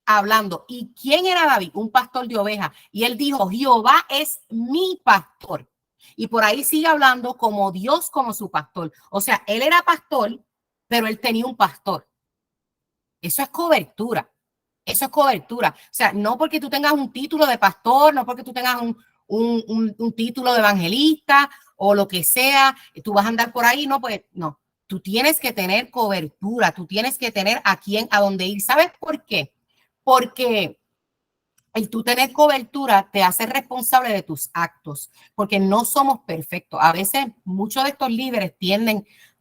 [SPEAKER 1] hablando. ¿Y quién era David? Un pastor de ovejas. Y él dijo, Jehová es mi pastor. Y por ahí sigue hablando como Dios, como su pastor. O sea, él era pastor, pero él tenía un pastor. Eso es cobertura. Eso es cobertura. O sea, no porque tú tengas un título de pastor, no porque tú tengas un título de evangelista o lo que sea, tú vas a andar por ahí, no, pues no. Tú tienes que tener cobertura, tú tienes que tener a dónde ir. ¿Sabes por qué? Porque el tú tener cobertura te hace responsable de tus actos, porque no somos perfectos. A veces muchos de estos líderes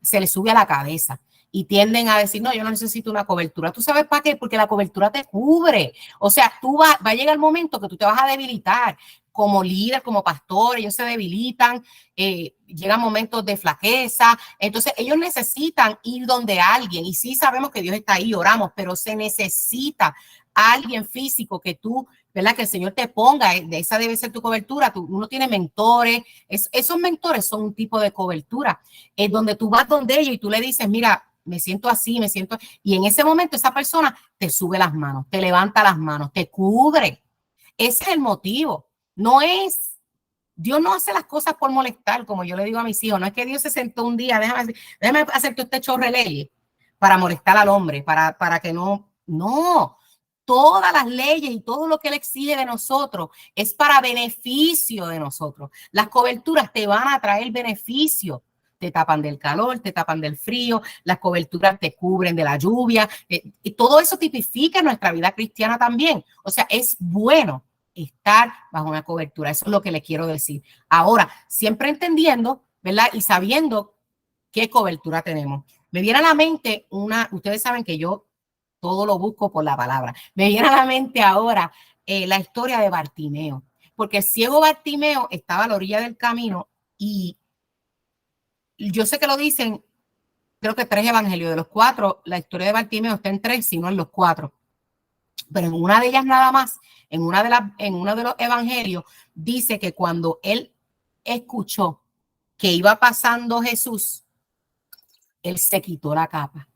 [SPEAKER 1] se les sube a la cabeza y tienden a decir, no, yo no necesito una cobertura. ¿Tú sabes para qué? Porque la cobertura te cubre. O sea, va a llegar el momento que tú te vas a debilitar como líder, como pastor, ellos se debilitan, llegan momentos de flaqueza. Entonces, ellos necesitan ir donde alguien, y sí sabemos que Dios está ahí, oramos, pero se necesita alguien físico que tú, ¿verdad? Que el Señor te ponga, esa debe ser tu cobertura. Uno tiene mentores, esos mentores son un tipo de cobertura, es donde tú vas donde ellos y tú le dices, mira, me siento así, y en ese momento esa persona te sube las manos, te levanta las manos, te cubre. Ese es el motivo. No es, Dios no hace las cosas por molestar, como yo le digo a mis hijos, no es que Dios se sentó un día, déjame hacer que usted chorre leyes para molestar al hombre, para que no. Todas las leyes y todo lo que Él exige de nosotros es para beneficio de nosotros. Las coberturas te van a traer beneficio. Te tapan del calor, te tapan del frío, las coberturas te cubren de la lluvia. Y todo eso tipifica nuestra vida cristiana también. O sea, es bueno estar bajo una cobertura. Eso es lo que le quiero decir. Ahora, siempre entendiendo, ¿verdad? Y sabiendo qué cobertura tenemos. Me viene a la mente ustedes saben que yo todo lo busco por la palabra. Me viene a la mente ahora la historia de Bartimeo, porque el ciego Bartimeo estaba a la orilla del camino y yo sé que lo dicen, creo que 3 evangelios de los 4, la historia de Bartimeo está en 3, sino en los 4. Pero en una de ellas nada más, en uno de los evangelios, dice que cuando él escuchó que iba pasando Jesús, él se quitó la capa.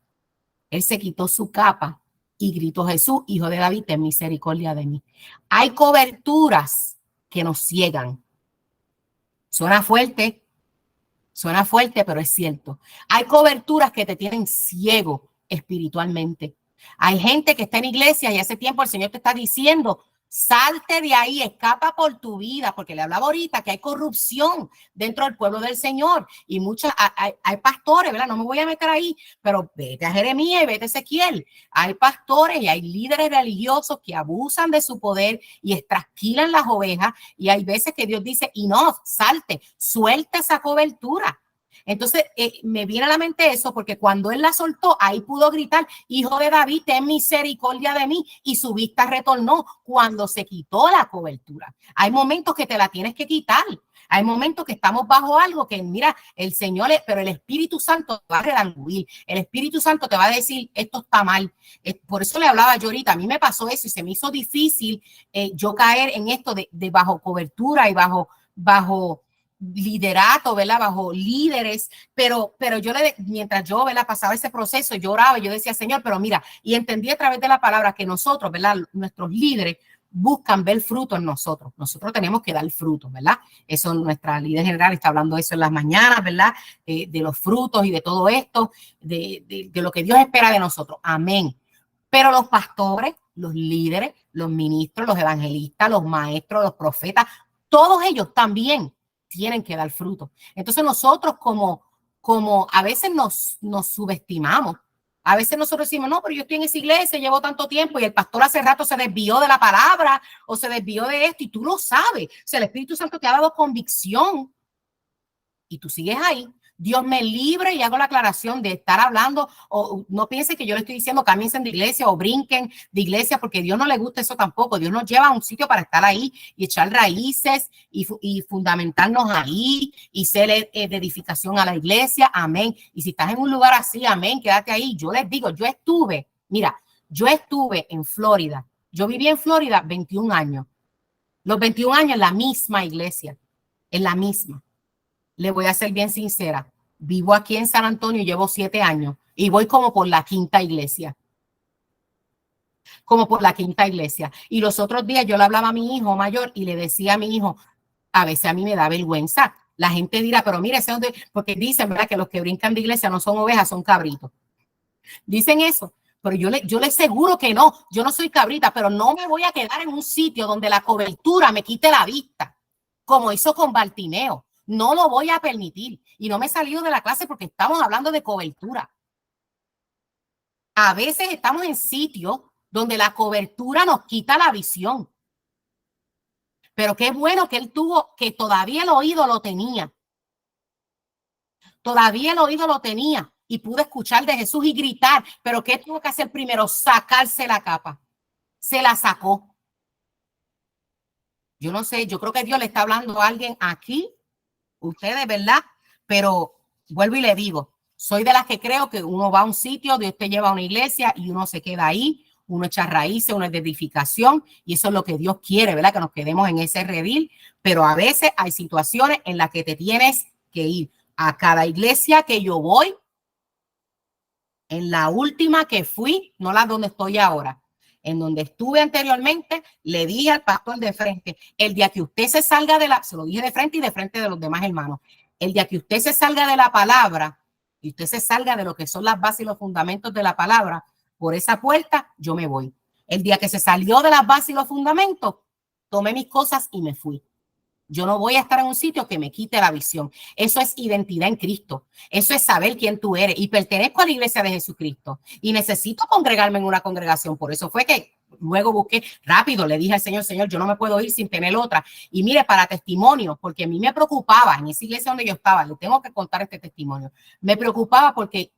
[SPEAKER 1] Él se quitó su capa y gritó, Jesús, hijo de David, ten misericordia de mí. Hay coberturas que nos ciegan. Suena fuerte, pero es cierto. Hay coberturas que te tienen ciego espiritualmente. Hay gente que está en iglesia y hace tiempo el Señor te está diciendo, salte de ahí, escapa por tu vida, porque le hablaba ahorita que hay corrupción dentro del pueblo del Señor y hay pastores, ¿verdad? No me voy a meter ahí, pero vete a Jeremías y vete a Ezequiel. Hay pastores y hay líderes religiosos que abusan de su poder y trasquilan las ovejas y hay veces que Dios dice, y no, salte, suelta esa cobertura. Entonces, me viene a la mente eso porque cuando él la soltó, ahí pudo gritar, hijo de David, ten misericordia de mí, y su vista retornó cuando se quitó la cobertura. Hay momentos que te la tienes que quitar. Hay momentos que estamos bajo algo que, mira, el Señor, pero el Espíritu Santo te va a redarguir. El Espíritu Santo te va a decir, esto está mal. Por eso le hablaba yo ahorita, a mí me pasó eso y se me hizo difícil yo caer en esto de bajo cobertura y bajo liderato, ¿verdad? Bajo líderes, pero mientras yo, ¿verdad? Pasaba ese proceso, yo oraba y yo decía, Señor, pero mira, y entendí a través de la palabra que nosotros, ¿verdad? Nuestros líderes buscan ver fruto en nosotros. Nosotros tenemos que dar fruto, ¿verdad? Eso nuestra líder general está hablando de eso en las mañanas, ¿verdad? De los frutos y de todo esto, de lo que Dios espera de nosotros. Amén. Pero los pastores, los líderes, los ministros, los evangelistas, los maestros, los profetas, todos ellos también tienen que dar fruto. Entonces nosotros como a veces nos subestimamos. A veces nosotros decimos, no, pero yo estoy en esa iglesia, llevo tanto tiempo y el pastor hace rato se desvió de la palabra o se desvió de esto y tú lo sabes. O sea, el Espíritu Santo te ha dado convicción y tú sigues ahí. Dios me libre y hago la aclaración de estar hablando, o no piense que yo le estoy diciendo cámbiense de iglesia o brinquen de iglesia, porque a Dios no le gusta eso tampoco. Dios nos lleva a un sitio para estar ahí y echar raíces y fundamentarnos ahí y ser de edificación a la iglesia. Amén. Y si estás en un lugar así, amén, quédate ahí. Yo les digo, yo estuve en Florida. Yo viví en Florida 21 años. Los 21 años en la misma iglesia, en la misma. Le voy a ser bien sincera. Vivo aquí en San Antonio, llevo 7 años y voy como por la quinta iglesia. Como por la quinta iglesia. Y los otros días yo le hablaba a mi hijo mayor y le decía a mi hijo, a veces a mí me da vergüenza. La gente dirá, pero mire, porque dicen, ¿verdad?, que los que brincan de iglesia no son ovejas, son cabritos. Dicen eso. Pero yo le aseguro que no. Yo no soy cabrita, pero no me voy a quedar en un sitio donde la cobertura me quite la vista, como hizo con Bartimeo. No lo voy a permitir. Y no me he salido de la clase porque estamos hablando de cobertura. A veces estamos en sitios donde la cobertura nos quita la visión. Pero qué bueno que él tuvo, que todavía el oído lo tenía. Todavía el oído lo tenía y pudo escuchar de Jesús y gritar. Pero ¿qué tuvo que hacer primero? Sacarse la capa. Se la sacó. Yo no sé, yo creo que Dios le está hablando a alguien aquí. Ustedes, ¿verdad? Pero vuelvo y le digo, soy de las que creo que uno va a un sitio, Dios te lleva a una iglesia y uno se queda ahí, uno echa raíces, uno es de edificación y eso es lo que Dios quiere, ¿verdad? Que nos quedemos en ese redil, pero a veces hay situaciones en las que te tienes que ir. A cada iglesia que yo voy, en la última que fui, no la donde estoy ahora, en donde estuve anteriormente, le dije al pastor de frente, el día que usted se salga se lo dije de frente y de frente de los demás hermanos, el día que usted se salga de la palabra y usted se salga de lo que son las bases y los fundamentos de la palabra, por esa puerta yo me voy. El día que se salió de las bases y los fundamentos, tomé mis cosas y me fui. Yo no voy a estar en un sitio que me quite la visión. Eso es identidad en Cristo. Eso es saber quién tú eres. Y pertenezco a la iglesia de Jesucristo. Y necesito congregarme en una congregación. Por eso fue que luego busqué rápido. Le dije al Señor, Señor, yo no me puedo ir sin tener otra. Y mire, para testimonio, porque a mí me preocupaba en esa iglesia donde yo estaba. Le tengo que contar este testimonio. Me preocupaba porque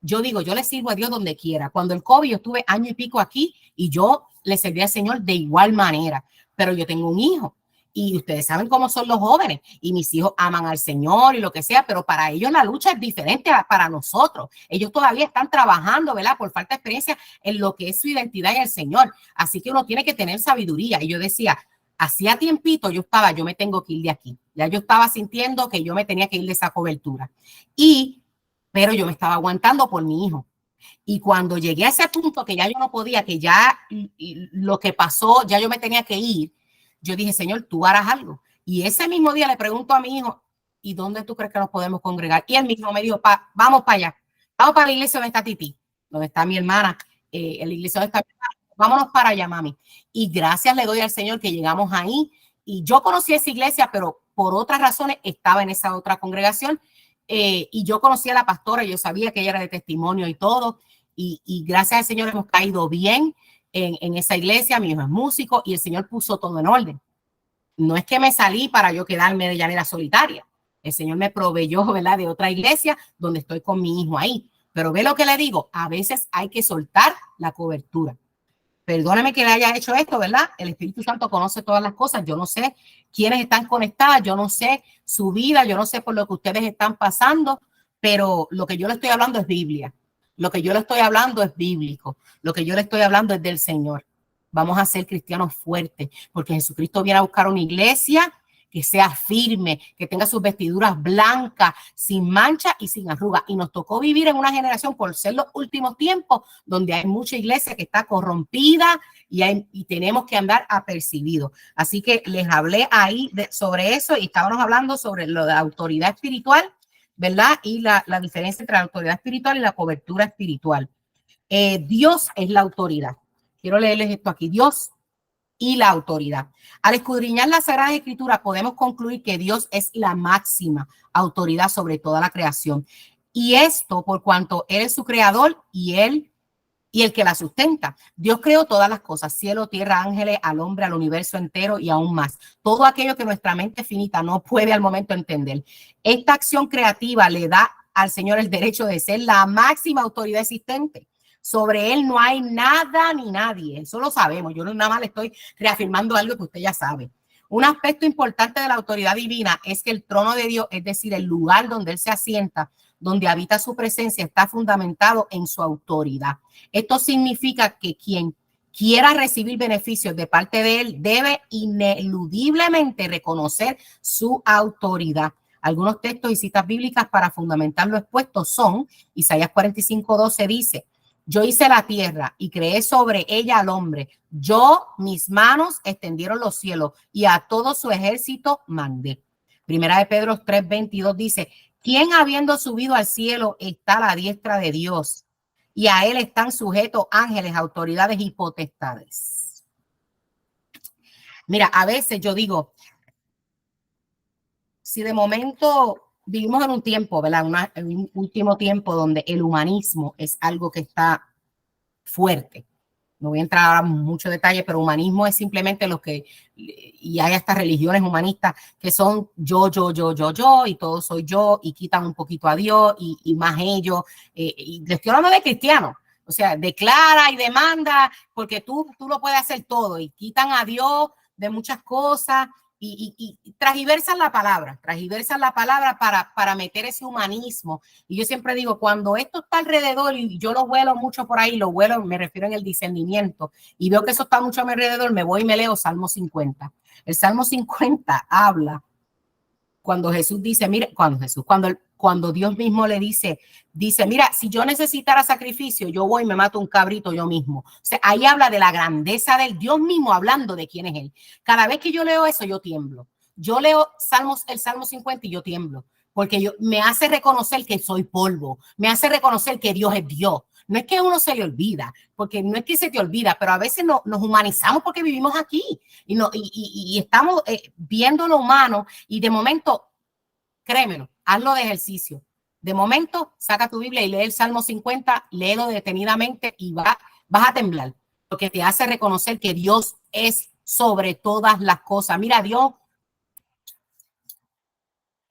[SPEAKER 1] yo digo, yo le sirvo a Dios donde quiera. Cuando el COVID, yo estuve año y pico aquí y yo le serví al Señor de igual manera. Pero yo tengo un hijo. Y ustedes saben cómo son los jóvenes y mis hijos aman al Señor y lo que sea, pero para ellos la lucha es diferente a para nosotros. Ellos todavía están trabajando, ¿verdad? Por falta de experiencia en lo que es su identidad en el Señor. Así que uno tiene que tener sabiduría. Y yo decía, hacía tiempito yo me tengo que ir de aquí. Ya yo estaba sintiendo que yo me tenía que ir de esa cobertura. Pero yo me estaba aguantando por mi hijo. Y cuando llegué a ese punto que ya yo no podía, que ya lo que pasó, ya yo me tenía que ir, yo dije, Señor, tú harás algo. Y ese mismo día le pregunto a mi hijo, ¿y dónde tú crees que nos podemos congregar? Y él mismo me dijo, vamos para allá, vamos para la iglesia donde está Titi, donde está mi hermana, en la iglesia donde está mi hermana, vámonos para allá, mami. Y gracias le doy al Señor que llegamos ahí. Y yo conocí esa iglesia, pero por otras razones estaba en esa otra congregación. Y yo conocí a la pastora, yo sabía que ella era de testimonio y todo. Y gracias al Señor hemos caído bien en esa iglesia. Mi hijo es músico y el Señor puso todo en orden. No es que me salí para yo quedarme de llanera solitaria. El Señor me proveyó, ¿verdad?, de otra iglesia donde estoy con mi hijo ahí. Pero ve lo que le digo, a veces hay que soltar la cobertura. Perdóneme que le haya hecho esto, ¿verdad? El Espíritu Santo conoce todas las cosas. Yo no sé quiénes están conectadas, yo no sé su vida, yo no sé por lo que ustedes están pasando, pero lo que yo le estoy hablando es Biblia. Lo que yo le estoy hablando es bíblico. Lo que yo le estoy hablando es del Señor. Vamos a ser cristianos fuertes, porque Jesucristo viene a buscar una iglesia que sea firme, que tenga sus vestiduras blancas, sin mancha y sin arruga. Y nos tocó vivir en una generación, por ser los últimos tiempos, donde hay mucha iglesia que está corrompida y tenemos que andar apercibidos. Así que les hablé ahí sobre eso y estábamos hablando sobre lo de la autoridad espiritual, ¿verdad? Y la diferencia entre la autoridad espiritual y la cobertura espiritual. Dios es la autoridad. Quiero leerles esto aquí. Dios y la autoridad. Al escudriñar las Sagradas Escrituras podemos concluir que Dios es la máxima autoridad sobre toda la creación. Y esto por cuanto Él es su creador y el que la sustenta. Dios creó todas las cosas, cielo, tierra, ángeles, al hombre, al universo entero y aún más. Todo aquello que nuestra mente finita no puede al momento entender. Esta acción creativa le da al Señor el derecho de ser la máxima autoridad existente. Sobre él no hay nada ni nadie. Eso lo sabemos. Yo nada más le estoy reafirmando algo que usted ya sabe. Un aspecto importante de la autoridad divina es que el trono de Dios, es decir, el lugar donde él se asienta, donde habita su presencia, está fundamentado en su autoridad. Esto significa que quien quiera recibir beneficios de parte de él debe ineludiblemente reconocer su autoridad. Algunos textos y citas bíblicas para fundamentar lo expuesto son Isaías 45:12 dice: yo hice la tierra y creé sobre ella al hombre. Yo, mis manos extendieron los cielos y a todo su ejército mandé. Primera de Pedro 3:22 dice: ¿quién habiendo subido al cielo está a la diestra de Dios? Y a él están sujetos ángeles, autoridades y potestades. Mira, a veces yo digo, si de momento vivimos en un tiempo, ¿verdad? En un último tiempo donde el humanismo es algo que está fuerte. No voy a entrar ahora en mucho detalle, pero humanismo es simplemente lo que, y hay estas religiones humanistas que son yo, y todo soy yo, y quitan un poquito a Dios, y más ellos, y les estoy hablando de cristianos, o sea, declara y demanda, porque tú lo puedes hacer todo, y quitan a Dios de muchas cosas, y transgiversan la palabra para meter ese humanismo. Y yo siempre digo, cuando esto está alrededor, y yo lo vuelo mucho por ahí, me refiero en el discernimiento, y veo que eso está mucho a mi alrededor, me voy y me leo Salmo 50. El Salmo 50 habla cuando Jesús dice, mire, cuando Dios mismo le dice, mira, si yo necesitara sacrificio, yo voy y me mato un cabrito yo mismo. O sea, ahí habla de la grandeza del Dios mismo hablando de quién es él. Cada vez que yo leo eso, yo tiemblo. Yo leo el Salmo 50 y yo tiemblo, porque me hace reconocer que soy polvo, me hace reconocer que Dios es Dios. No es que a uno se le olvida, porque no es que se te olvida, pero a veces nos humanizamos porque vivimos aquí y estamos viendo lo humano y de momento, créemelo, hazlo de ejercicio. De momento, saca tu Biblia y lee el Salmo 50, léelo detenidamente y vas a temblar, porque te hace reconocer que Dios es sobre todas las cosas. Mira, Dios,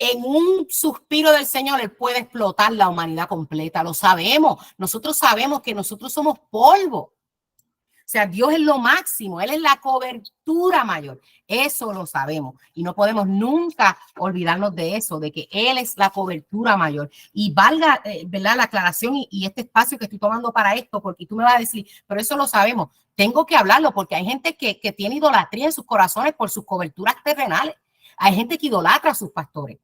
[SPEAKER 1] en un suspiro del Señor, Él puede explotar la humanidad completa. Lo sabemos. Nosotros sabemos que nosotros somos polvo. O sea, Dios es lo máximo. Él es la cobertura mayor. Eso lo sabemos. Y no podemos nunca olvidarnos de eso, de que Él es la cobertura mayor. Y valga, ¿verdad?, la aclaración y este espacio que estoy tomando para esto, porque tú me vas a decir, pero eso lo sabemos. Tengo que hablarlo porque hay gente que tiene idolatría en sus corazones por sus coberturas terrenales. Hay gente que idolatra a sus pastores.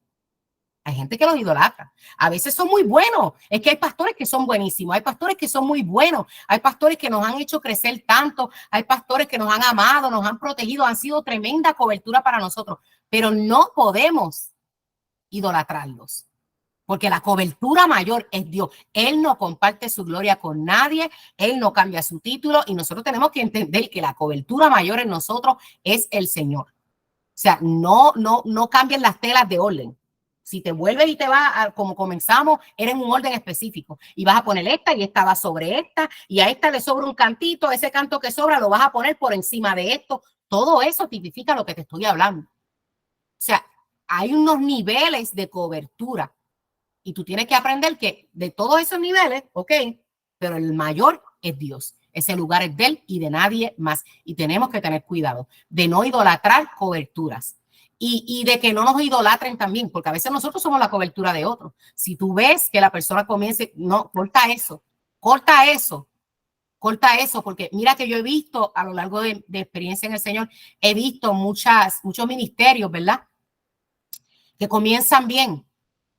[SPEAKER 1] Hay gente que los idolatra. A veces son muy buenos. Es que hay pastores que son buenísimos. Hay pastores que son muy buenos. Hay pastores que nos han hecho crecer tanto. Hay pastores que nos han amado, nos han protegido. Han sido tremenda cobertura para nosotros. Pero no podemos idolatrarlos. Porque la cobertura mayor es Dios. Él no comparte su gloria con nadie. Él no cambia su título. Y nosotros tenemos que entender que la cobertura mayor en nosotros es el Señor. O sea, no cambien las telas de orden. Si te vuelves y te vas, como comenzamos, era en un orden específico. Y vas a poner esta y esta va sobre esta. Y a esta le sobra un cantito. Ese canto que sobra lo vas a poner por encima de esto. Todo eso tipifica lo que te estoy hablando. O sea, hay unos niveles de cobertura. Y tú tienes que aprender que de todos esos niveles, ok, pero el mayor es Dios. Ese lugar es de él y de nadie más. Y tenemos que tener cuidado de no idolatrar coberturas. Y de que no nos idolatren también, porque a veces nosotros somos la cobertura de otros. Si tú ves que la persona comience, no, corta eso, porque mira que yo he visto a lo largo de experiencia en el Señor, he visto muchos ministerios, ¿verdad?, que comienzan bien,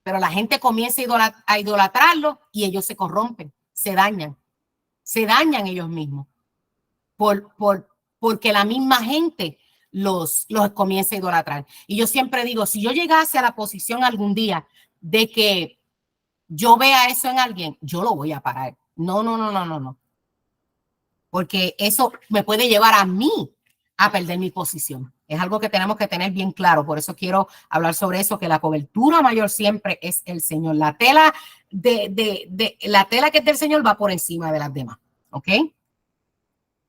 [SPEAKER 1] pero la gente comienza a idolatrarlo y ellos se corrompen, se dañan ellos mismos, porque la misma gente los comienza a idolatrar. Y yo siempre digo, si yo llegase a la posición algún día de que yo vea eso en alguien, yo lo voy a parar. No. porque eso me puede llevar a mí a perder mi posición. Es algo que tenemos que tener bien claro. Por eso quiero hablar sobre eso, que la cobertura mayor siempre es el Señor. La tela la tela que es del Señor va por encima de las demás. ¿Ok?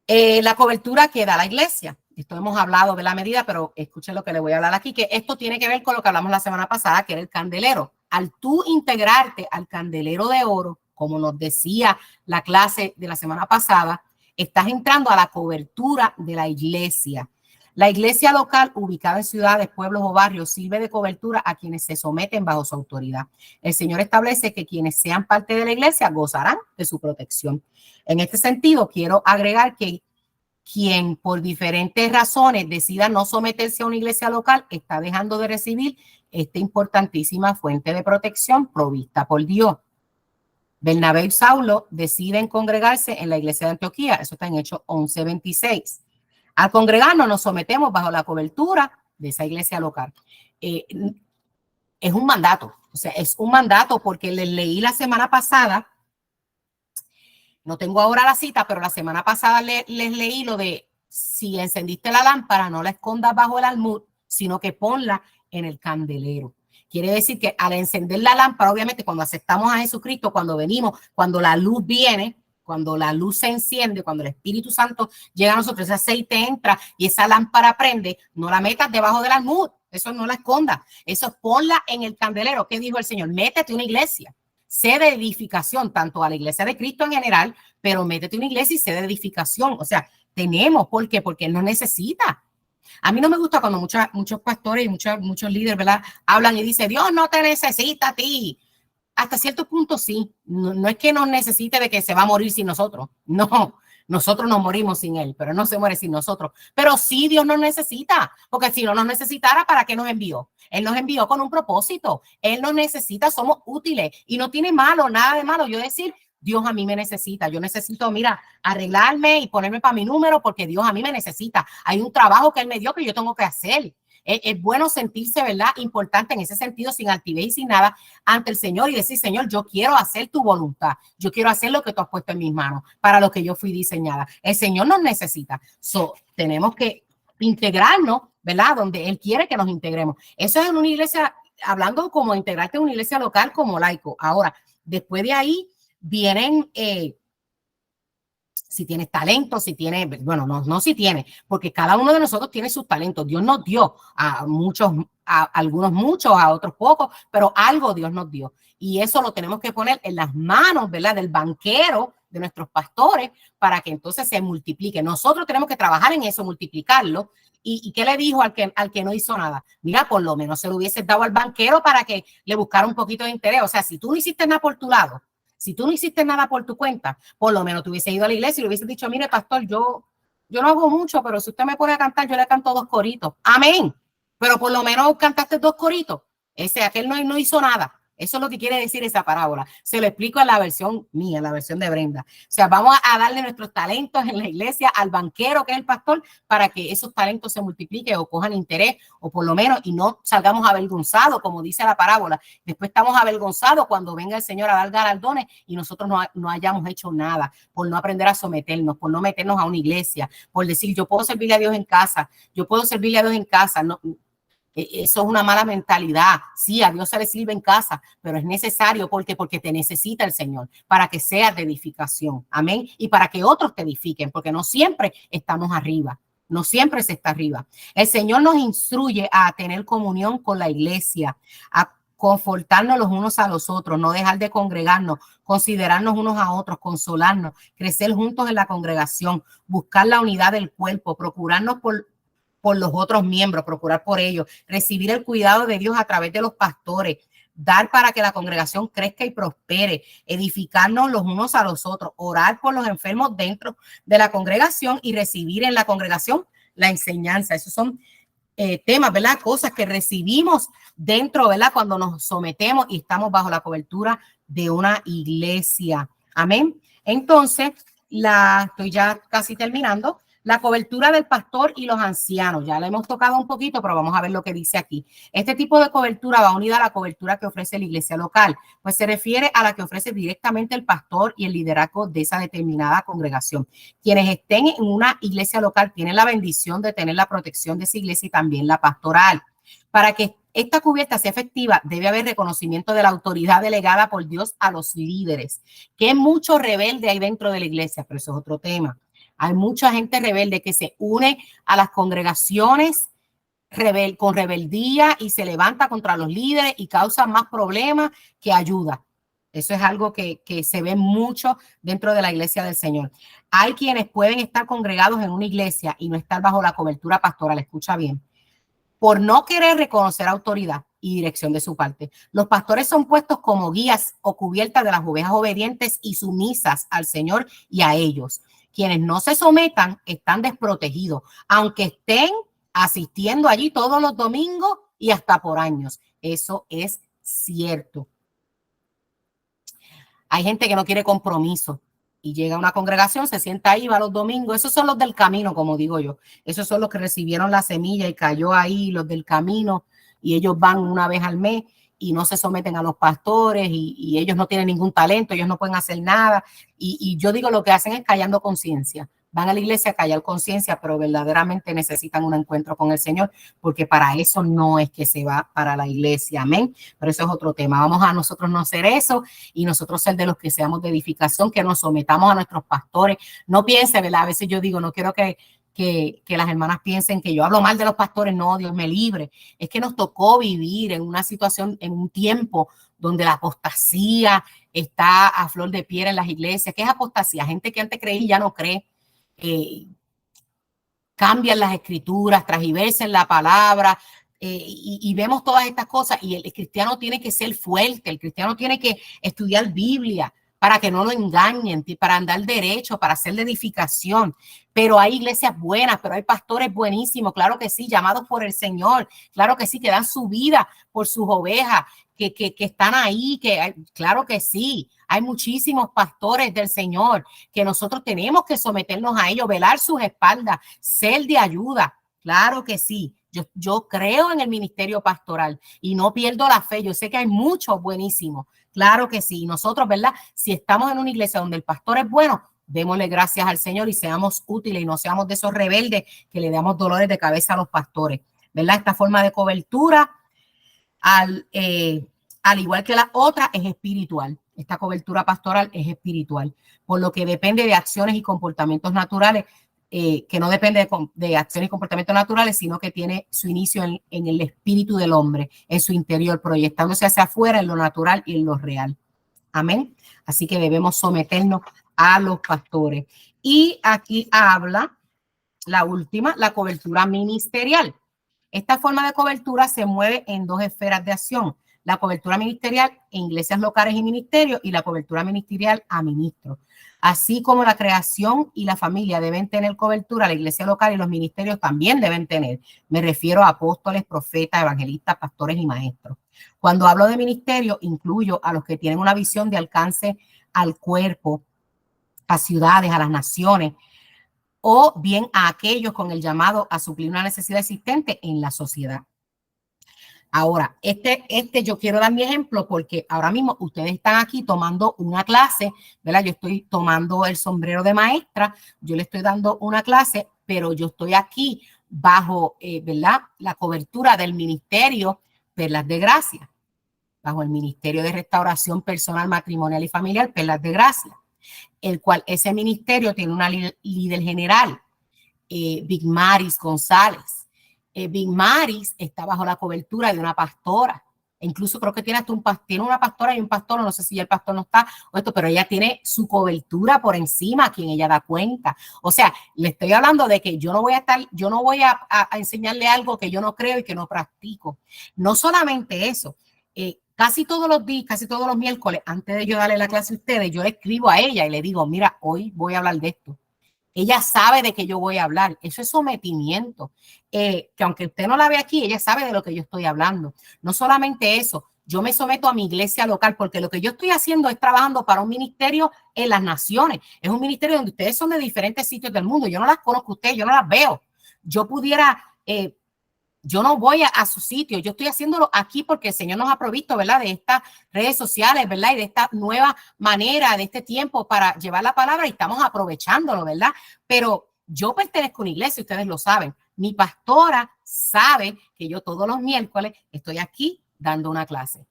[SPEAKER 1] La cobertura que da la iglesia. Esto hemos hablado de la medida, pero escuchen lo que le voy a hablar aquí, que esto tiene que ver con lo que hablamos la semana pasada, que era el candelero. Al tú integrarte al candelero de oro, como nos decía la clase de la semana pasada, estás entrando a la cobertura de la iglesia. La iglesia local, ubicada en ciudades, pueblos o barrios, sirve de cobertura a quienes se someten bajo su autoridad. El Señor establece que quienes sean parte de la iglesia gozarán de su protección. En este sentido, quiero agregar que quien por diferentes razones decida no someterse a una iglesia local está dejando de recibir esta importantísima fuente de protección provista por Dios. Bernabé y Saulo deciden congregarse en la iglesia de Antioquía. Eso está en Hechos 11:26. Al congregarnos nos sometemos bajo la cobertura de esa iglesia local. Es un mandato, o sea, es un mandato porque les leí la semana pasada, no tengo ahora la cita, pero la semana pasada les leí lo de si encendiste la lámpara, no la escondas bajo el almud, sino que ponla en el candelero. Quiere decir que al encender la lámpara, obviamente cuando aceptamos a Jesucristo, cuando venimos, cuando la luz viene, cuando la luz se enciende, cuando el Espíritu Santo llega a nosotros, ese aceite entra y esa lámpara prende, no la metas debajo del almud, eso no la escondas, eso ponla en el candelero. ¿Qué dijo el Señor? Métete una iglesia. Sé de edificación, tanto a la iglesia de Cristo en general, pero métete una iglesia y sé de edificación. O sea, tenemos, ¿por qué? Porque Él nos necesita. A mí no me gusta cuando muchos pastores y muchos líderes, ¿verdad? Hablan y dicen, Dios no te necesita a ti. Hasta cierto punto sí. No es que nos necesite de que se va a morir sin nosotros. No, nosotros nos morimos sin Él, pero no se muere sin nosotros. Pero sí Dios nos necesita, porque si no nos necesitara, ¿para qué nos envió? Él nos envió con un propósito. Él nos necesita, somos útiles y no tiene malo, nada de malo. Yo decir, Dios a mí me necesita. Yo necesito, mira, arreglarme y ponerme para mi número porque Dios a mí me necesita. Hay un trabajo que Él me dio que yo tengo que hacer. Es bueno sentirse, ¿verdad? Importante en ese sentido, sin altivez y sin nada, ante el Señor y decir, Señor, yo quiero hacer tu voluntad. Yo quiero hacer lo que tú has puesto en mis manos para lo que yo fui diseñada. El Señor nos necesita. Tenemos que integrarnos, ¿verdad? Donde Él quiere que nos integremos. Eso es en una iglesia, hablando como integrarte en una iglesia local como laico. Ahora, después de ahí vienen... si tienes talento, si tienes, bueno, no si tienes, porque cada uno de nosotros tiene sus talentos. Dios nos dio a muchos, a algunos muchos, a otros pocos, pero algo Dios nos dio. Y eso lo tenemos que poner en las manos, ¿verdad? Del banquero, de nuestros pastores, para que entonces se multiplique. Nosotros tenemos que trabajar en eso, multiplicarlo. ¿Y qué le dijo al que no hizo nada? Mira, por lo menos se lo hubiese dado al banquero para que le buscara un poquito de interés. O sea, si tú no hiciste nada por tu lado, si tú no hiciste nada por tu cuenta, por lo menos tú hubieses ido a la iglesia y le hubieses dicho, mire, pastor, yo no hago mucho, pero si usted me pone a cantar, yo le canto 2 coritos. Amén. Pero por lo menos cantaste 2 coritos. Aquel no hizo nada. Eso es lo que quiere decir esa parábola. Se lo explico en la versión mía, en la versión de Brenda. O sea, vamos a darle nuestros talentos en la iglesia al banquero que es el pastor para que esos talentos se multipliquen o cojan interés o por lo menos y no salgamos avergonzados, como dice la parábola. Después estamos avergonzados cuando venga el Señor a dar galardones y nosotros no hayamos hecho nada por no aprender a someternos, por no meternos a una iglesia, por decir yo puedo servirle a Dios en casa, yo puedo servirle a Dios en casa. No, eso es una mala mentalidad. Sí, a Dios se le sirve en casa, pero es necesario porque te necesita el Señor para que seas de edificación. Amén. Y para que otros te edifiquen, porque no siempre estamos arriba. No siempre se está arriba. El Señor nos instruye a tener comunión con la iglesia, a confortarnos los unos a los otros, no dejar de congregarnos, considerarnos unos a otros, consolarnos, crecer juntos en la congregación, buscar la unidad del cuerpo, procurarnos por los otros miembros, procurar por ellos, recibir el cuidado de Dios a través de los pastores, dar para que la congregación crezca y prospere, edificarnos los unos a los otros, orar por los enfermos dentro de la congregación y recibir en la congregación la enseñanza. Esos son temas, ¿verdad? Cosas que recibimos dentro, ¿verdad? Cuando nos sometemos y estamos bajo la cobertura de una iglesia. Amén. Entonces, estoy ya casi terminando. La cobertura del pastor y los ancianos, ya la hemos tocado un poquito, pero vamos a ver lo que dice aquí. Este tipo de cobertura va unida a la cobertura que ofrece la iglesia local, pues se refiere a la que ofrece directamente el pastor y el liderazgo de esa determinada congregación. Quienes estén en una iglesia local tienen la bendición de tener la protección de esa iglesia y también la pastoral. Para que esta cubierta sea efectiva, debe haber reconocimiento de la autoridad delegada por Dios a los líderes, que es mucho rebelde ahí dentro de la iglesia, pero eso es otro tema. Hay mucha gente rebelde que se une a las congregaciones con rebeldía y se levanta contra los líderes y causa más problemas que ayuda. Eso es algo que se ve mucho dentro de la iglesia del Señor. Hay quienes pueden estar congregados en una iglesia y no estar bajo la cobertura pastoral, escucha bien, por no querer reconocer autoridad y dirección de su parte. Los pastores son puestos como guías o cubiertas de las ovejas obedientes y sumisas al Señor y a ellos. Quienes no se sometan están desprotegidos, aunque estén asistiendo allí todos los domingos y hasta por años. Eso es cierto. Hay gente que no quiere compromiso y llega a una congregación, se sienta ahí, va los domingos. Esos son los del camino, como digo yo. Esos son los que recibieron la semilla y cayó ahí, los del camino, y ellos van una vez al mes y no se someten a los pastores y ellos no tienen ningún talento, ellos no pueden hacer nada. Y yo digo, lo que hacen es callando conciencia. Van a la iglesia a callar conciencia, pero verdaderamente necesitan un encuentro con el Señor, porque para eso no es que se va para la iglesia, amén. Pero eso es otro tema. Vamos a nosotros no hacer eso y nosotros ser de los que seamos de edificación, que nos sometamos a nuestros pastores. No piense, ¿verdad? A veces yo digo, no quiero que las hermanas piensen que yo hablo mal de los pastores. No, Dios me libre. Es que nos tocó vivir en una situación, en un tiempo donde la apostasía está a flor de piel en las iglesias. ¿Qué es apostasía? Gente que antes creía y ya no cree. Cambian las escrituras, transgiversen la palabra, y vemos todas estas cosas, y el cristiano tiene que ser fuerte, el cristiano tiene que estudiar Biblia para que no lo engañen, para andar derecho, para hacer de edificación. Pero hay iglesias buenas, pero hay pastores buenísimos, claro que sí, llamados por el Señor, claro que sí, que dan su vida por sus ovejas, que están ahí, claro que sí. Hay muchísimos pastores del Señor que nosotros tenemos que someternos a ellos, velar sus espaldas, ser de ayuda. Claro que sí. Yo creo en el ministerio pastoral y no pierdo la fe. Yo sé que hay muchos buenísimos. Claro que sí. Y nosotros, ¿verdad? Si estamos en una iglesia donde el pastor es bueno, démosle gracias al Señor y seamos útiles y no seamos de esos rebeldes que le damos dolores de cabeza a los pastores, ¿verdad? Esta forma de cobertura, al igual que la otra, es espiritual. Esta cobertura pastoral es espiritual, por lo que depende de acciones y comportamientos naturales, que no depende de acciones y comportamientos naturales, sino que tiene su inicio en el espíritu del hombre, en su interior, proyectándose hacia afuera en lo natural y en lo real. Amén. Así que debemos someternos a los pastores. Y aquí habla la última, la cobertura ministerial. Esta forma de cobertura se mueve en dos esferas de acción: la cobertura ministerial en iglesias locales y ministerios, y la cobertura ministerial a ministros. Así como la creación y la familia deben tener cobertura, la iglesia local y los ministerios también deben tener. Me refiero a apóstoles, profetas, evangelistas, pastores y maestros. Cuando hablo de ministerio, incluyo a los que tienen una visión de alcance al cuerpo, a ciudades, a las naciones, o bien a aquellos con el llamado a suplir una necesidad existente en la sociedad. Ahora, yo quiero dar mi ejemplo porque ahora mismo ustedes están aquí tomando una clase, ¿verdad? Yo estoy tomando el sombrero de maestra, yo le estoy dando una clase, pero yo estoy aquí bajo, ¿verdad?, la cobertura del ministerio Perlas de Gracia, bajo el ministerio de restauración personal, matrimonial y familiar Perlas de Gracia, el cual ese ministerio tiene una líder general, Big Maris González. Big Maris está bajo la cobertura de una pastora. Incluso creo que tiene hasta tiene una pastora y un pastor, no sé si el pastor no está o esto, pero ella tiene su cobertura por encima a quien ella da cuenta. O sea, le estoy hablando de que yo no voy a enseñarle algo que yo no creo y que no practico. No solamente eso, casi todos los días, casi todos los miércoles, antes de yo darle la clase a ustedes, yo le escribo a ella y le digo, mira, hoy voy a hablar de esto. Ella sabe de qué yo voy a hablar. Eso es sometimiento. Que aunque usted no la ve aquí, ella sabe de lo que yo estoy hablando. No solamente eso, yo me someto a mi iglesia local, porque lo que yo estoy haciendo es trabajando para un ministerio en las naciones. Es un ministerio donde ustedes son de diferentes sitios del mundo. Yo no las conozco a ustedes, yo no las veo. Yo pudiera, yo no voy a su sitio, yo estoy haciéndolo aquí porque el Señor nos ha provisto, ¿verdad? De estas redes sociales, ¿verdad? Y de esta nueva manera, de este tiempo para llevar la palabra y estamos aprovechándolo, ¿verdad? Pero yo pertenezco a una iglesia, ustedes lo saben. Mi pastora sabe que yo todos los miércoles estoy aquí dando una clase.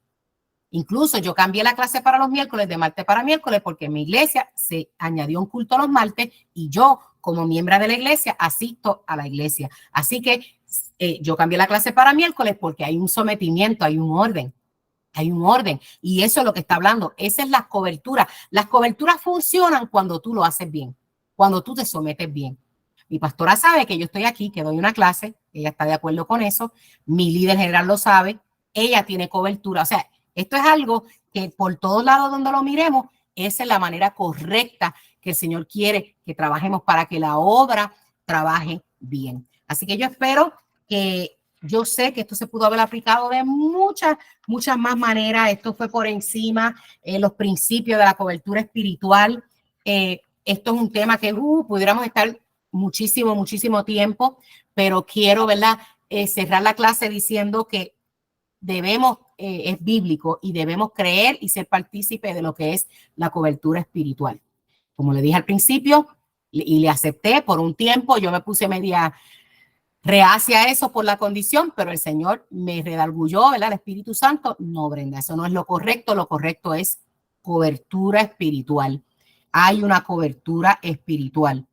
[SPEAKER 1] Incluso yo cambié la clase para los miércoles, de martes para miércoles, porque en mi iglesia se añadió un culto los martes y yo, como miembro de la iglesia, asisto a la iglesia. Así que yo cambié la clase para miércoles porque hay un sometimiento, hay un orden. Hay un orden y eso es lo que está hablando. Esa es la cobertura. Las coberturas funcionan cuando tú lo haces bien, cuando tú te sometes bien. Mi pastora sabe que yo estoy aquí, que doy una clase, ella está de acuerdo con eso. Mi líder general lo sabe, ella tiene cobertura. O sea, esto es algo que por todos lados donde lo miremos, esa es la manera correcta que el Señor quiere que trabajemos para que la obra trabaje bien. Así que yo espero que, yo sé que esto se pudo haber aplicado de muchas más maneras. Esto fue por encima, los principios de la cobertura espiritual. Esto es un tema que pudiéramos estar muchísimo tiempo, pero quiero, ¿verdad? Cerrar la clase diciendo que debemos, es bíblico y debemos creer y ser partícipes de lo que es la cobertura espiritual. Como le dije al principio y le acepté por un tiempo, yo me puse media reacia a eso por la condición, pero el Señor me redargulló, ¿verdad? El Espíritu Santo, no, Brenda, eso no es lo correcto es cobertura espiritual. Hay una cobertura espiritual.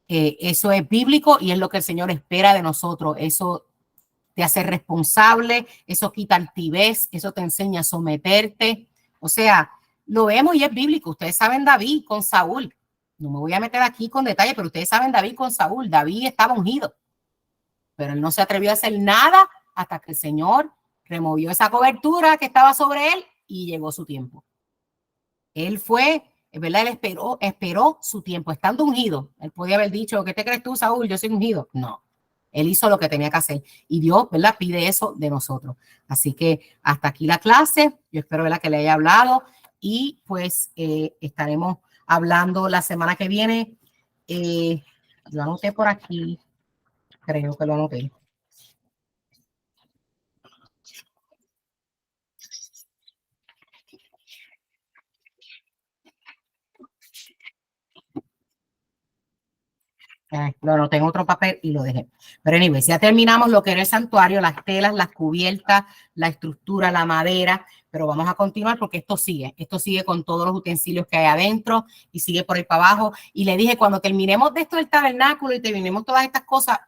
[SPEAKER 1] Eso es bíblico y es lo que el Señor espera de nosotros. Eso te hace responsable, eso quita altivez, eso te enseña a someterte. O sea, lo vemos y es bíblico. Ustedes saben David con Saúl. No me voy a meter aquí con detalle, pero ustedes saben David con Saúl. David estaba ungido, pero él no se atrevió a hacer nada hasta que el Señor removió esa cobertura que estaba sobre él y llegó su tiempo. Él fue, ¿verdad? Él esperó su tiempo, estando ungido. Él podía haber dicho, ¿qué te crees tú, Saúl? Yo soy ungido. No. Él hizo lo que tenía que hacer y Dios, ¿verdad? Pide eso de nosotros. Así que hasta aquí la clase. Yo espero, ¿verdad?, que le haya hablado y pues estaremos hablando la semana que viene. Yo anoté por aquí, creo que lo anoté. Lo anoté en otro papel y lo dejé. Pero anyway, ya terminamos lo que era el santuario, las telas, las cubiertas, la estructura, la madera, pero vamos a continuar porque esto sigue con todos los utensilios que hay adentro y sigue por ahí para abajo. Y le dije, cuando terminemos de esto del tabernáculo y terminemos todas estas cosas,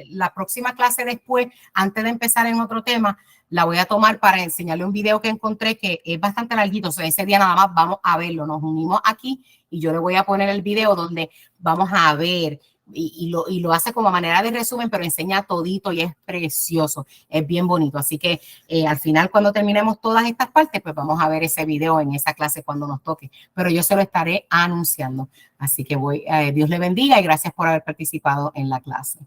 [SPEAKER 1] la próxima clase después, antes de empezar en otro tema, la voy a tomar para enseñarle un video que encontré que es bastante larguito. O sea, ese día nada más vamos a verlo. Nos unimos aquí y yo le voy a poner el video donde vamos a ver y lo hace como manera de resumen, pero enseña todito y es precioso, es bien bonito. Así que al final, cuando terminemos todas estas partes, pues vamos a ver ese video en esa clase cuando nos toque, pero yo se lo estaré anunciando. Así que Dios le bendiga y gracias por haber participado en la clase.